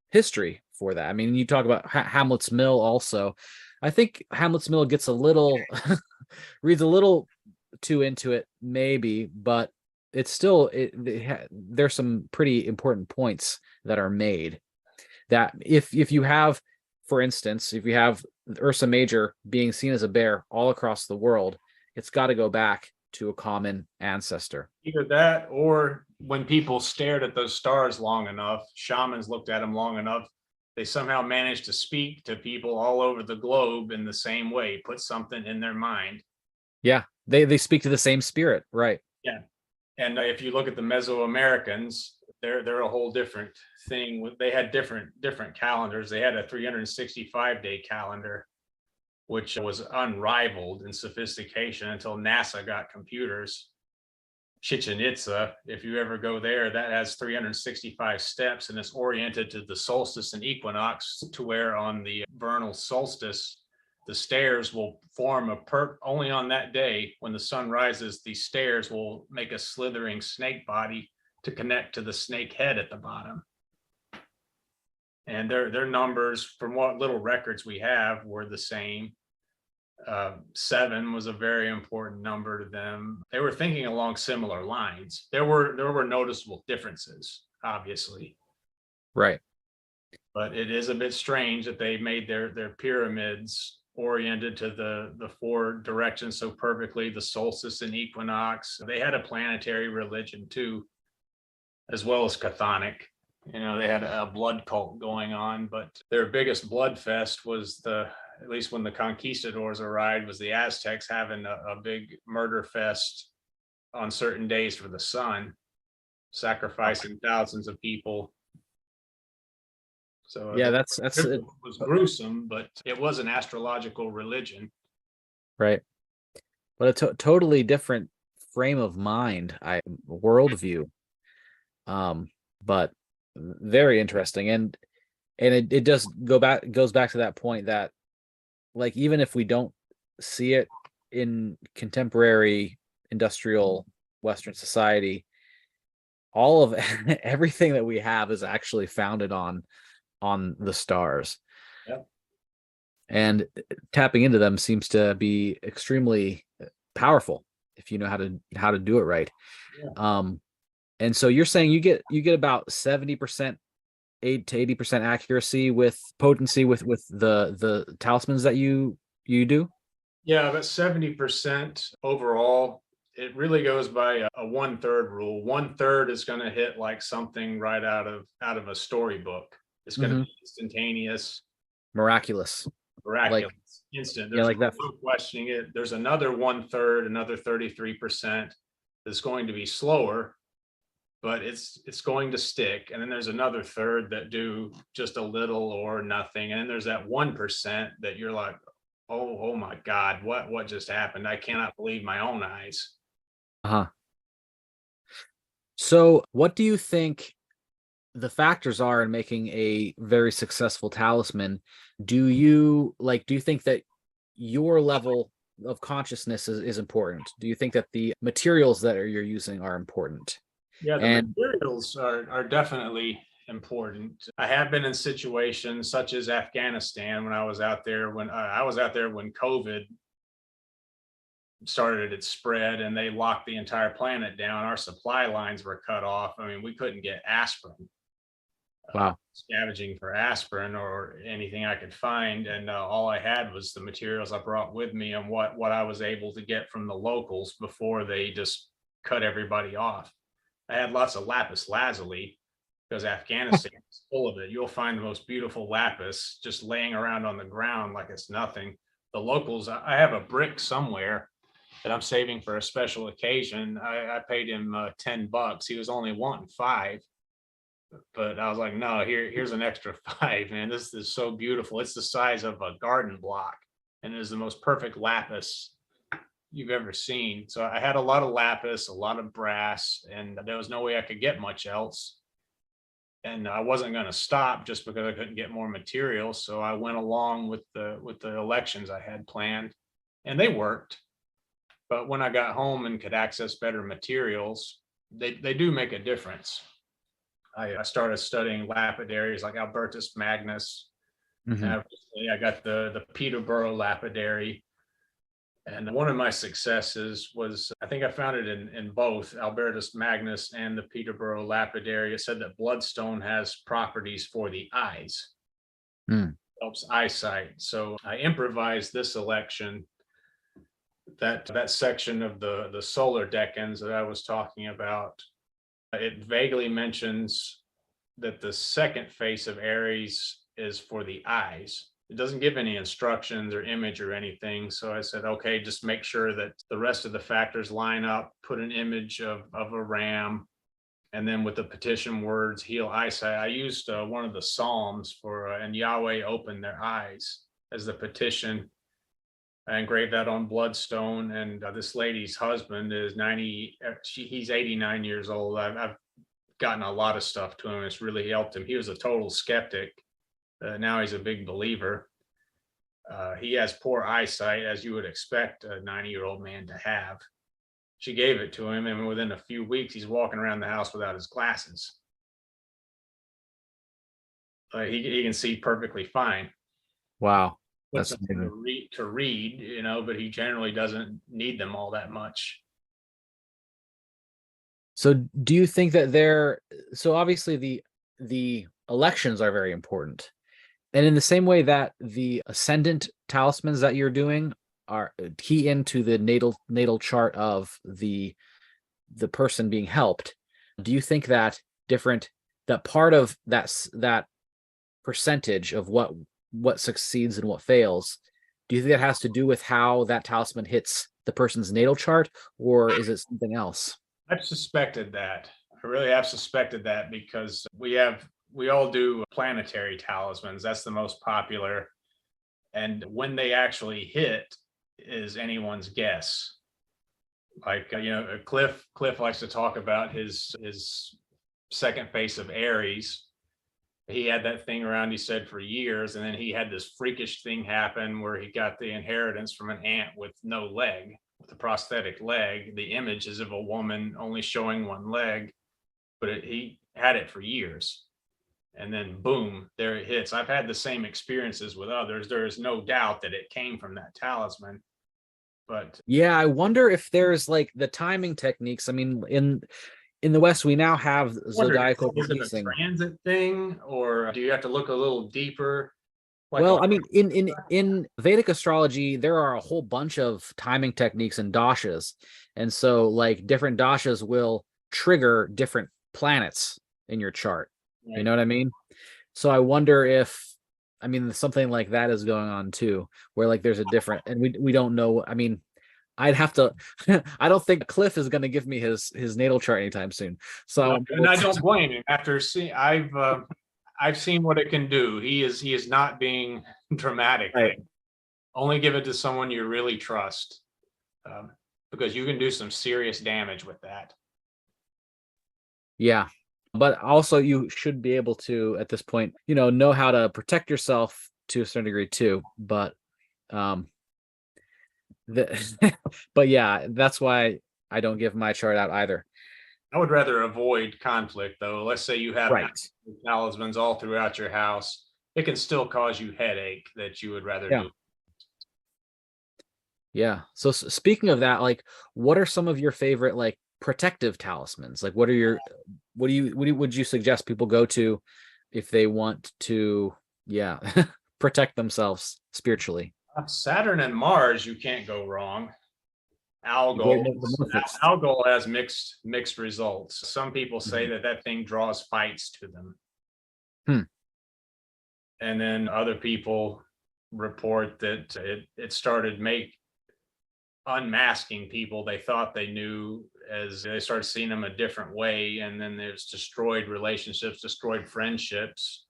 history for that. I mean, you talk about Hamlet's Mill also. I think Hamlet's Mill gets a little reads a little too into it, maybe, but it's still there's some pretty important points that are made. That if you have, for instance, if you have Ursa Major being seen as a bear all across the world, it's got to go back to a common ancestor.
Either that, or when people stared at those stars long enough, shamans looked at them long enough, they somehow managed to speak to people all over the globe in the same way, put something in their mind.
Yeah, they speak to the same spirit, right?
Yeah, and if you look at the Mesoamericans, they're a whole different thing. They had different calendars. They had a 365-day calendar, which was unrivaled in sophistication until NASA got computers. Chichen Itza, if you ever go there, that has 365 steps, and it's oriented to the solstice and equinox, to where on the vernal solstice, the stairs will form only on that day when the sun rises, the stairs will make a slithering snake body to connect to the snake head at the bottom. And their numbers, from what little records we have, were the same. 7 was a very important number to them. They were thinking along similar lines. There were noticeable differences, obviously.
Right.
But it is a bit strange that they made their pyramids oriented to the 4 directions so perfectly, the solstice and equinox. They had a planetary religion too, as well as chthonic. They had a blood cult going on, but their biggest blood fest was at least when the conquistadors arrived, was the Aztecs having a big murder fest on certain days for the sun, sacrificing thousands of people. So
yeah, it
was gruesome, but it was an astrological religion.
Right. But a totally different frame of mind, worldview. But very interesting. And it does goes back to that point that, like, even if we don't see it in contemporary industrial Western society, all of everything that we have is actually founded on the stars.
Yep.
And tapping into them seems to be extremely powerful if you know how to do it right.
Yeah.
And so you're saying you get about 70%, 8 to 80% accuracy with potency with the talismans that you You do?
Yeah, about 70% overall. It really goes by a 1/3 rule. 1/3 is going to hit like something right out of a storybook. It's going to
Hmm.
be instantaneous,
Miraculous. Like,
miraculous, instant.
yeah,
There's
like that.
no questioning it. There's another 1/3, another 33% that's going to be slower, but it's going to stick. And then there's another third that do just a little or nothing. And then there's that 1% that you're like, oh my God, what just happened? I cannot believe my own eyes.
Uh-huh. So, what do you think the factors are in making a very successful talisman? Do you think that your level of consciousness is important? Do you think that the materials that you're using are important?
Yeah, the
And
materials are definitely important. I have been in situations such as Afghanistan when I was out there when COVID started its spread and they locked the entire planet down. Our supply lines were cut off. I mean, we couldn't get aspirin.
wow.
Scavenging for aspirin or anything I could find, and all I had was the materials I brought with me and what I was able to get from the locals before they just cut everybody off. I had lots of lapis lazuli because Afghanistan is full of it. You'll find the most beautiful lapis just laying around on the ground like it's nothing. The locals, I have a brick somewhere that I'm saving for a special occasion. I paid him $10. He was only wanting 5, but I was like, no, here's an extra 5, man. This is so beautiful. It's the size of a garden block, and it is the most perfect lapis you've ever seen. So I had a lot of lapis, a lot of brass, and there was no way I could get much else. And I wasn't going to stop just because I couldn't get more material. So I went along with the elections I had planned, and they worked. But when I got home and could access better materials, they do make a difference. I started studying lapidaries like Albertus Magnus.
Mhm.
I got the Peterborough lapidary. And one of my successes was, I think I found it in both Albertus Magnus and the Peterborough lapidary. It said that bloodstone has properties for the eyes,
Mm.
helps eyesight. So I improvised this election, that section of the solar decans that I was talking about. It vaguely mentions that the second face of Aries is for the eyes. It doesn't give any instructions or image or anything. So I said, okay, just make sure that the rest of the factors line up, put an image of a ram, and then with the petition words, heal eyesight. I used one of the Psalms for, and Yahweh opened their eyes as the petition. I engraved that on bloodstone, and this lady's husband is 90. He's 89 years old. I've gotten a lot of stuff to him. It's really helped him. He was a total skeptic. Now he's a big believer. He has poor eyesight, as you would expect a 90-year-old man to have. She gave it to him, and within a few weeks, he's walking around the house without his glasses. He can see perfectly fine.
Wow.
Puts
That's
them
amazing.
to read, but he generally doesn't need them all that much.
So do you think that so obviously the elections are very important. And in the same way that the ascendant talismans that you're doing are key into the natal chart of the person being helped, do you think that that part of that percentage of what succeeds and what fails, do you think that has to do with how that talisman hits the person's natal chart, or is it something else?
I've suspected that. I really have suspected that because we all do planetary talismans. That's the most popular. And when they actually hit is anyone's guess. Like, Cliff likes to talk about his second face of Aries. He had that thing around, he said, for years. And then he had this freakish thing happen where he got the inheritance from an aunt with no leg, with a prosthetic leg. The image is of a woman only showing one leg, but he had it for years. And then boom, there it hits. I've had the same experiences with others. There is no doubt that it came from that talisman. But
Yeah, I wonder if there's like the timing techniques. I mean, in the West, we now have
wondered,
zodiacal
is it a
releasing.
transit thing, or do you have to look a little deeper? Like
Well, I mean, in Vedic astrology, there are a whole bunch of timing techniques and dashas, and so like different dashas will trigger different planets in your chart. You
right.
know what I mean? So I wonder if, I mean, something like that is going on too, where like there's a different, and we don't know. I mean, I'd have to. I don't think Cliff is going to give me his natal chart anytime soon.
No,
So
and I don't blame him. After seeing, I've seen what it can do. He is not being dramatic.
right.
Only give it to someone you really trust, because you can do some serious damage with that.
Yeah. But also you should be able to at this point, know how to protect yourself to a certain degree too. But um but yeah, that's why I don't give my chart out either.
I would rather avoid conflict, though. Let's say you have
Right.
talismans all throughout your house. It can still cause you headache that you would rather
Yeah.
do.
Yeah. So speaking of that, like what are some of your favorite like protective talismans? Like what would you suggest people go to if they want to, yeah, protect themselves spiritually?
Saturn and Mars, you can't go wrong.
Great
Algal,
Malefics.
Algal has mixed results. Some people say
Mhm.
that thing draws fights to them,
Hmm.
and then other people report that it started unmasking people they thought they knew as they started seeing them a different way, and then there's destroyed relationships, destroyed friendships.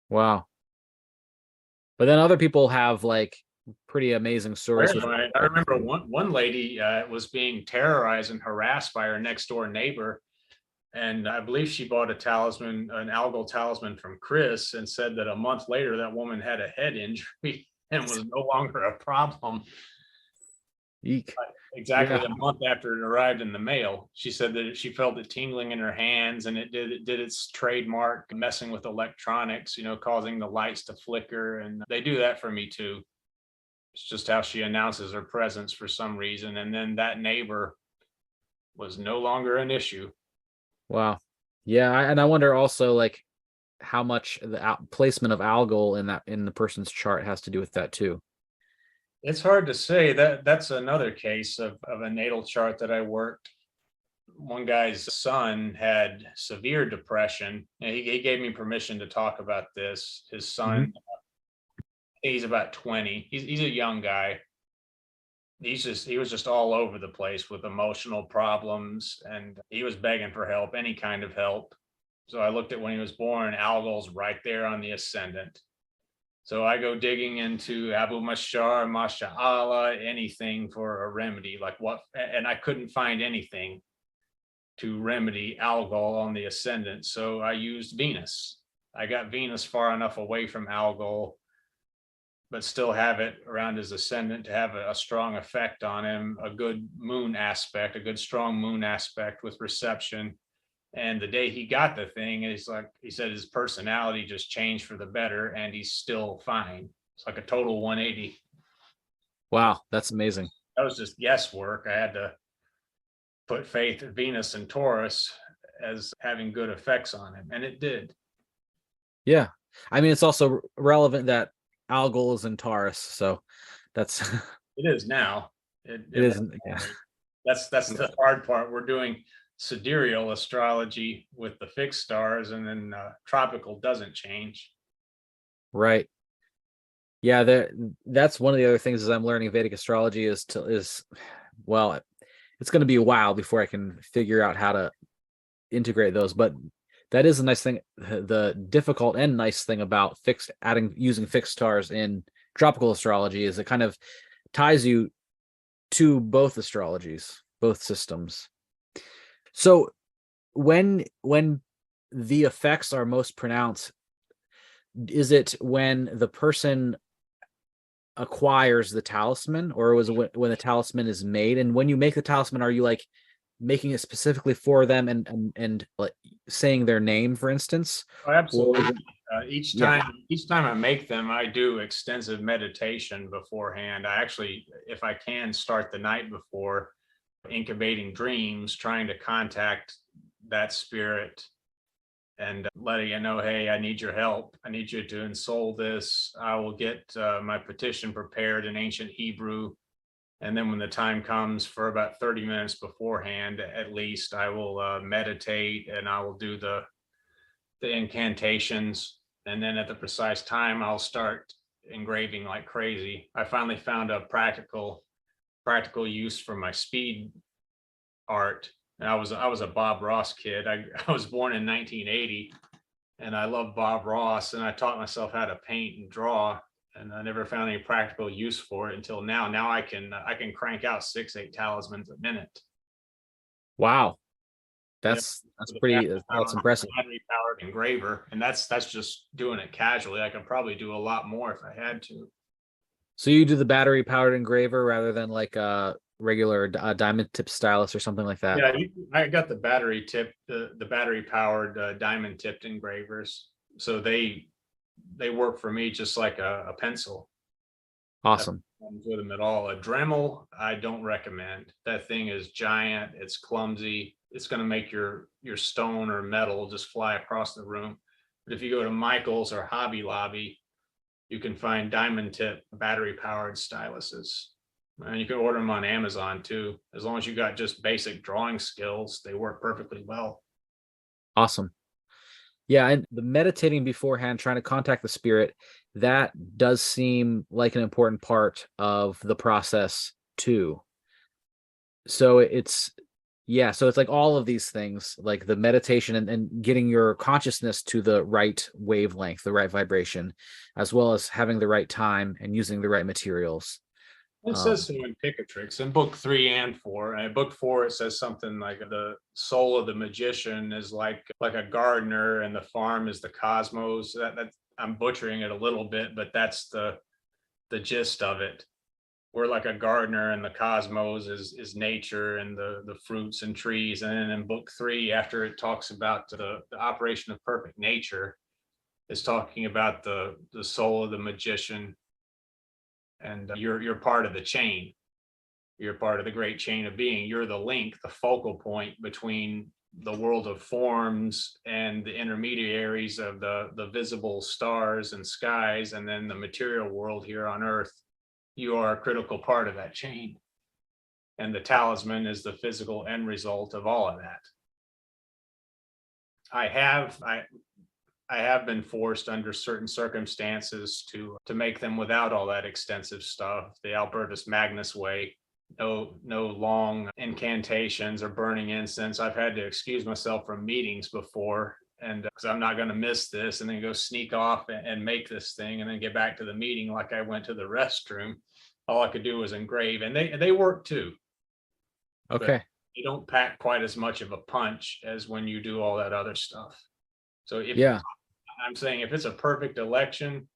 Wow. But then other people have like pretty amazing stories with
I remember one lady was being terrorized and harassed by her next door neighbor, and I believe she bought an algal talisman from Chris, and said that a month later that woman had a head injury and was no longer a problem.
Eek.
Exactly
Yeah.
a month after it arrived in the mail. She said that she felt it tingling in her hands, and it did its trademark messing with electronics, causing the lights to flicker. And they do that for me too. It's just how she announces her presence for some reason. And then that neighbor was no longer an issue.
Wow. Yeah, and I wonder also like how much the placement of algal in the person's chart has to do with that too.
It's hard to say. That's another case of a natal chart that I worked. One guy's son had severe depression, and he gave me permission to talk about this. His
Mhm.
son, he's about 20. He's a young guy. He was just all over the place with emotional problems, and he was begging for help, any kind of help. So I looked at when he was born, Algal's right there on the ascendant. So I go digging into Abu Mashar, Masha'Allah, anything for a remedy, like what, and I couldn't find anything to remedy Algal on the ascendant. So I used Venus. I got Venus far enough away from Algal, but still have it around his ascendant to have a strong effect on him, a good moon aspect, a good strong moon aspect with reception. And the day he got the thing, he said his personality just changed for the better, and he's still fine. It's like a total 180.
Wow, that's amazing.
That was just guesswork. I had to put faith in Venus and Taurus as having good effects on him, and it did.
Yeah. I mean, it's also relevant that algal is in Taurus, so that's
It is now.
it isn't. Yeah.
That's the hard part. We're doing sidereal astrology with the fixed stars, and then tropical doesn't change.
Right. Yeah, that's one of the other things as I'm learning Vedic astrology is well, it's going to be a while before I can figure out how to integrate those, but that is a nice thing. The difficult and nice thing about using fixed stars in tropical astrology is it kind of ties you to both astrologies, both systems. So when the effects are most pronounced, is it when the person acquires the talisman, or was it when the talisman is made? And when you make the talisman, are you like making it specifically for them and like saying their name, for instance?
Oh, absolutely. Each
Yeah.
time I make them, I do extensive meditation beforehand. I actually, if I can, start the night before, incubating dreams, trying to contact that spirit and letting you know, hey, I need your help. I need you to ensoul this. I will get my petition prepared in ancient Hebrew. And then when the time comes, for about 30 minutes beforehand, at least, I will meditate, and I will do the incantations. And then at the precise time, I'll start engraving like crazy. I finally found a practical use for my speed art. And I was a Bob Ross kid. I was born in 1980, and I love Bob Ross, and I taught myself how to paint and draw, and I never found any practical use for it until now. Now I can crank out 6-8 talismans a minute.
Wow. That's that's impressive.
Battery powered engraver, and that's just doing it casually. I could probably do a lot more if I had to.
So you do the battery powered engraver rather than like a regular diamond tip stylus or something like that?
Yeah, I got the battery powered diamond tipped engravers. So they work for me just like a pencil.
Awesome.
With them at all. A Dremel, I don't recommend. That thing is giant. It's clumsy. It's going to make your stone or metal just fly across the room. But if you go to Michael's or Hobby Lobby, you can find diamond tip battery powered styluses. And you can order them on Amazon too. As long as you got just basic drawing skills, they work perfectly well.
Awesome. Yeah, and the meditating beforehand, trying to contact the spirit, that does seem like an important part of the process too. So it's like all of these things, like the meditation and getting your consciousness to the right wavelength, the right vibration, as well as having the right time and using the right materials.
It says so in Picatrix in book 3 and 4. And in book 4, it says something like the soul of the magician is like a gardener, and the farm is the cosmos. That I'm butchering it a little bit, but that's the gist of it. We're like a gardener, and the cosmos is nature and the fruits and trees. And then in book 3, after it talks about the operation of perfect nature, it's talking about the soul of the magician. And you're part of the chain. You're part of the great chain of being. You're the link, the focal point between the world of forms and the intermediaries of the visible stars and skies, and then the material world here on Earth. You are a critical part of that chain. And the talisman is the physical end result of all of that. I have been forced under certain circumstances to make them without all that extensive stuff, the Albertus Magnus way. No long incantations or burning incense. I've had to excuse myself from meetings before, and because I'm not going to miss this, and then go sneak off and make this thing, and then get back to the meeting like I went to the restroom. All I could do was engrave, and they work too.
Okay.
They don't pack quite as much of a punch as when you do all that other stuff. So I'm saying if it's a perfect election,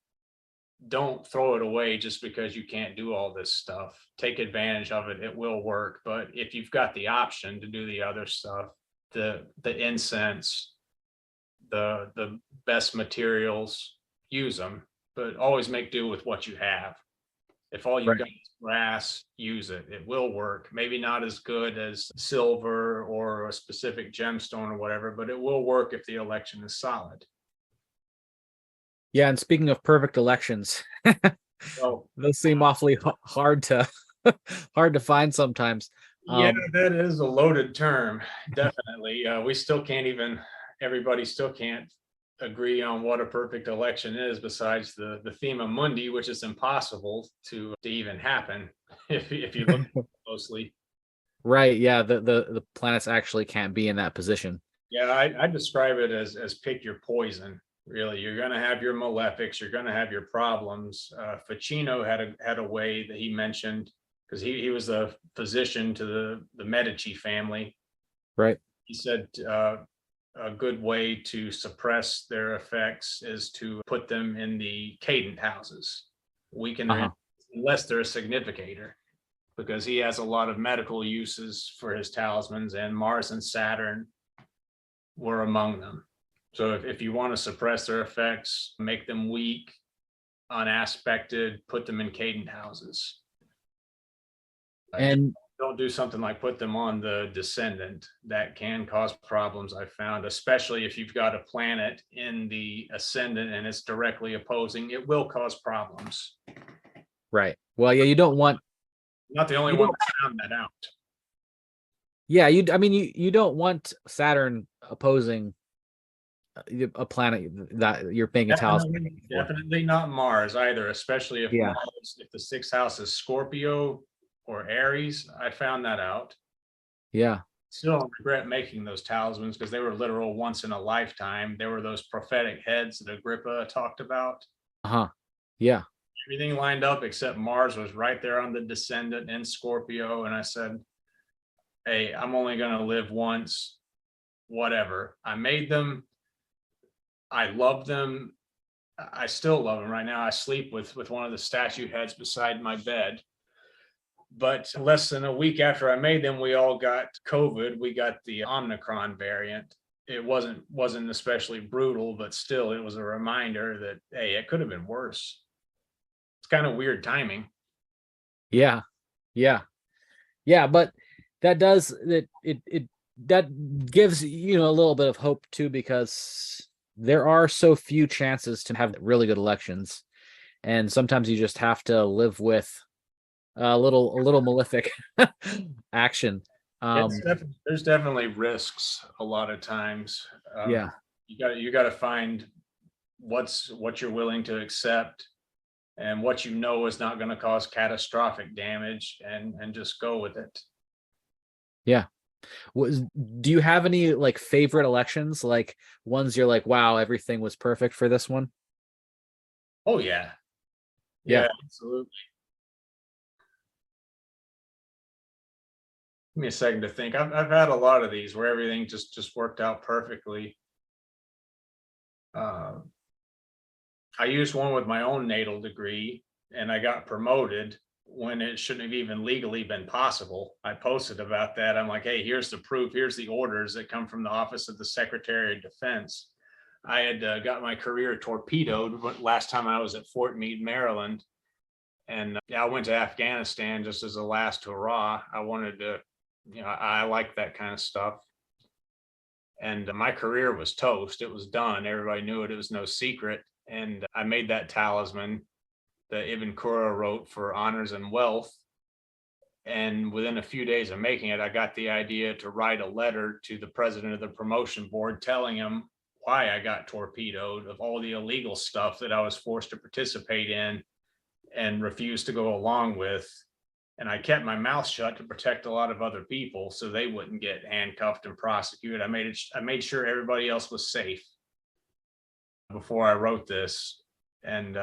don't throw it away just because you can't do all this stuff. Take advantage of it. It will work. But if you've got the option to do the other stuff, the incense, the best materials, use them, but always make do with what you have. If all you've got is brass, use it. It will work. Maybe not as good as silver or a specific gemstone or whatever, but it will work if the election is solid.
Yeah, and speaking of perfect elections, those seem awfully hard to find sometimes.
Yeah, that is a loaded term. Definitely. Everybody still can't agree on what a perfect election is, besides the thema mundi, which is impossible to even happen if you look closely.
Right. Yeah. The planets actually can't be in that position.
Yeah, I describe it as pick your poison. Really, you're going to have your malefics, you're going to have your problems. Ficino had a way that he mentioned, because he was a physician to the Medici family.
Right.
He said a good way to suppress their effects is to put them in the cadent houses, weaken their unless they're a significator, because he has a lot of medical uses for his talismans, and Mars and Saturn were among them. So if you want to suppress their effects, make them weak, unaspected, put them in cadent houses.
And
don't do something like put them on the descendant. That can cause problems, I found, especially if you've got a planet in the ascendant and it's directly opposing. It will cause problems.
Right. Well, yeah, you don't want
Not the only
you
one
don't
that found that out.
yeah, I mean you don't want Saturn opposing a planet that you're paying a talisman for.
Definitely not Mars either, especially if
Yeah.
Mars, if the sixth house is Scorpio or Aries. I found that out.
Yeah.
Still don't regret making those talismans because they were literal once in a lifetime. They were those prophetic heads that Agrippa talked about.
Uh-huh. Yeah.
Everything lined up except Mars was right there on the descendant in Scorpio. And I said, hey, I'm only going to live once, whatever. I made them. I love them. I still love them right now. I sleep with one of the statue heads beside my bed. But less than a week after I made them, we all got COVID. We got the Omicron variant. It wasn't especially brutal, but still, it was a reminder that, hey, it could have been worse. It's kind of weird timing.
Yeah. Yeah. Yeah, but that does it that gives a little bit of hope too, because there are so few chances to have really good elections, and sometimes you just have to live with a little malefic action.
There's definitely risks a lot of times.
Yeah.
You got to find what you're willing to accept and what you know is not going to cause catastrophic damage, and just go with it.
Yeah. Do you have any like favorite elections, like ones you're like, wow, everything was perfect for this one?
Oh yeah.
Yeah.
Yeah, absolutely. Give me a second to think. I've had a lot of these where everything just worked out perfectly. Uh, I used one with my own natal degree, and I got promoted when it shouldn't have even legally been possible. I posted about that. I'm like, hey, here's the proof. Here's the orders that come from the Office of the Secretary of Defense. I had got my career torpedoed last time I was at Fort Meade, Maryland. And I went to Afghanistan just as a last hurrah. I wanted to, I like that kind of stuff. And my career was toast. It was done. Everybody knew it. It was no secret. And I made that talisman that Ibn Qura wrote for honors and wealth. And within a few days of making it, I got the idea to write a letter to the president of the promotion board telling him why I got torpedoed, of all the illegal stuff that I was forced to participate in and refused to go along with. And I kept my mouth shut to protect a lot of other people so they wouldn't get handcuffed and prosecuted. I made sure everybody else was safe before I wrote this, and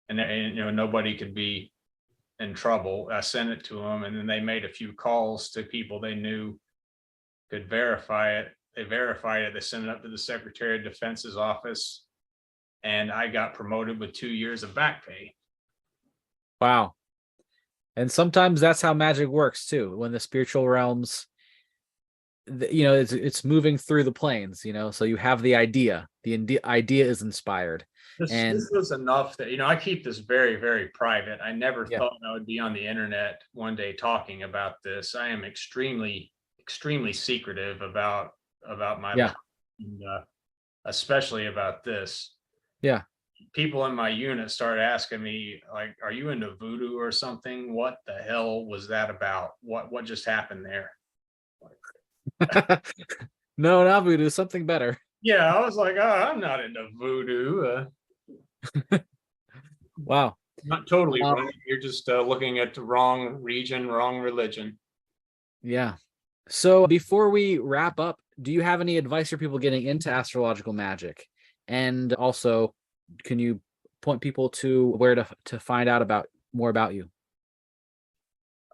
nobody could be in trouble. I sent it to them, and then they made a few calls to people they knew could verify it. They verified it. They sent it up to the Secretary of Defense's office, and I got promoted with 2 years of back pay.
Wow. And sometimes that's how magic works too. When the spiritual realms, it's moving through the planes, so you have the idea. The idea is inspired.
This was enough that, I keep this very, very private. I never
Yeah.
thought I would be on the internet one day talking about this. I am extremely, extremely secretive about my life, and especially about this.
Yeah.
People in my unit started asking me, like, are you into voodoo or something? What the hell was that about? What just happened there?
No, not voodoo, something better.
Yeah, I was like, oh, I'm not into voodoo.
Wow.
Not totally wrong. You're just looking at the wrong region, wrong religion.
Yeah. So before we wrap up, do you have any advice for people getting into astrological magic? And also, can you point people to where to find out more about you?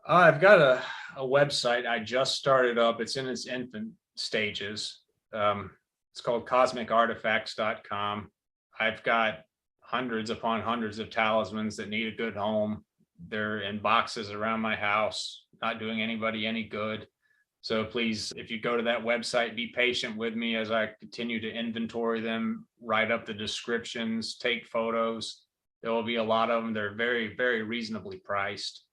I've got a website I just started up. It's in its infant stages. It's called cosmicartifacts.com. I've got hundreds upon hundreds of talismans that need a good home. They're in boxes around my house, not doing anybody any good. So please, if you go to that website, be patient with me as I continue to inventory them, write up the descriptions, take photos. There will be a lot of them. They're very, very reasonably priced.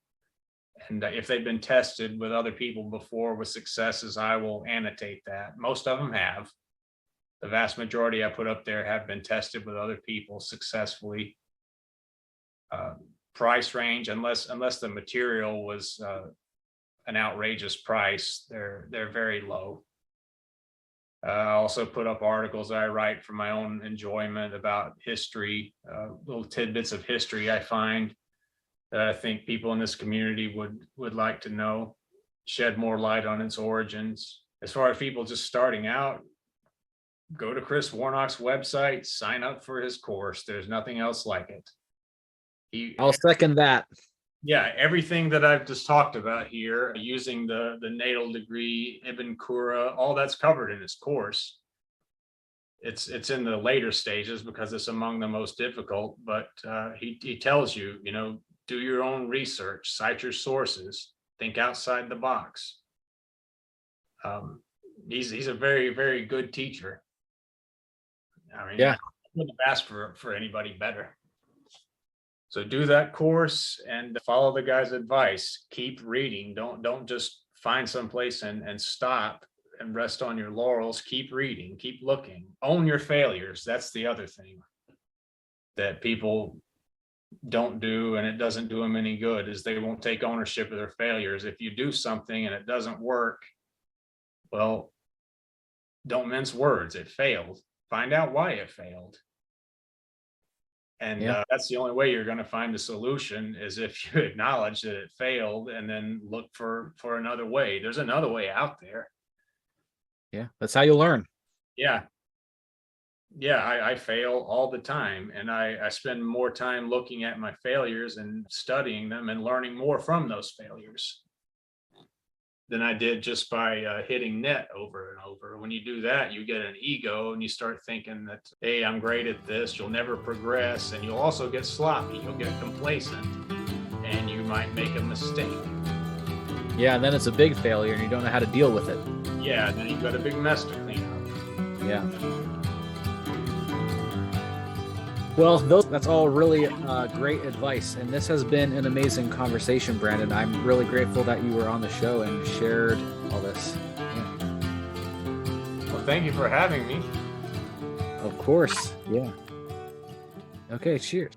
And if they've been tested with other people before with successes, I will annotate that. Most of them have. The vast majority I put up there have been tested with other people successfully. Price range, unless the material was an outrageous price, they're very low. I also put up articles I write for my own enjoyment about history, little tidbits of history I find that I think people in this community would like to know, shed more light on its origins. As far as people just starting out, go to Chris Warnock's website, sign up for his course. There's nothing else like it.
I'll second that.
Yeah, everything that I've just talked about here, using the natal degree, Ibn Qura, all that's covered in his course. It's in the later stages because it's among the most difficult, but he tells you, do your own research, cite your sources, think outside the box. He's a very, very good teacher. I mean,
yeah,
I couldn't have asked for anybody better. So do that course and follow the guy's advice. Keep reading. Don't just find someplace and stop and rest on your laurels. Keep reading, keep looking. Own your failures. That's the other thing that people don't do, and it doesn't do them any good, is they won't take ownership of their failures. If you do something and it doesn't work, well, don't mince words. It failed. Find out why it failed. And that's the only way you're going to find a solution, is if you acknowledge that it failed and then look for another way. There's another way out there.
Yeah, that's how you learn.
Yeah. I fail all the time, and I spend more time looking at my failures and studying them and learning more from those failures than I did just by hitting net over and over. When you do that, you get an ego and you start thinking that, hey, I'm great at this. You'll never progress, and you'll also get sloppy. You'll get complacent, and you might make a mistake.
Yeah, and then it's a big failure and you don't know how to deal with it.
Yeah, and then you've got a big mess to clean up.
Yeah. Well, that's all really great advice. And this has been an amazing conversation, Brandon. I'm really grateful that you were on the show and shared all this. Yeah.
Well, thank you for having me.
Of course. Yeah. Okay, cheers.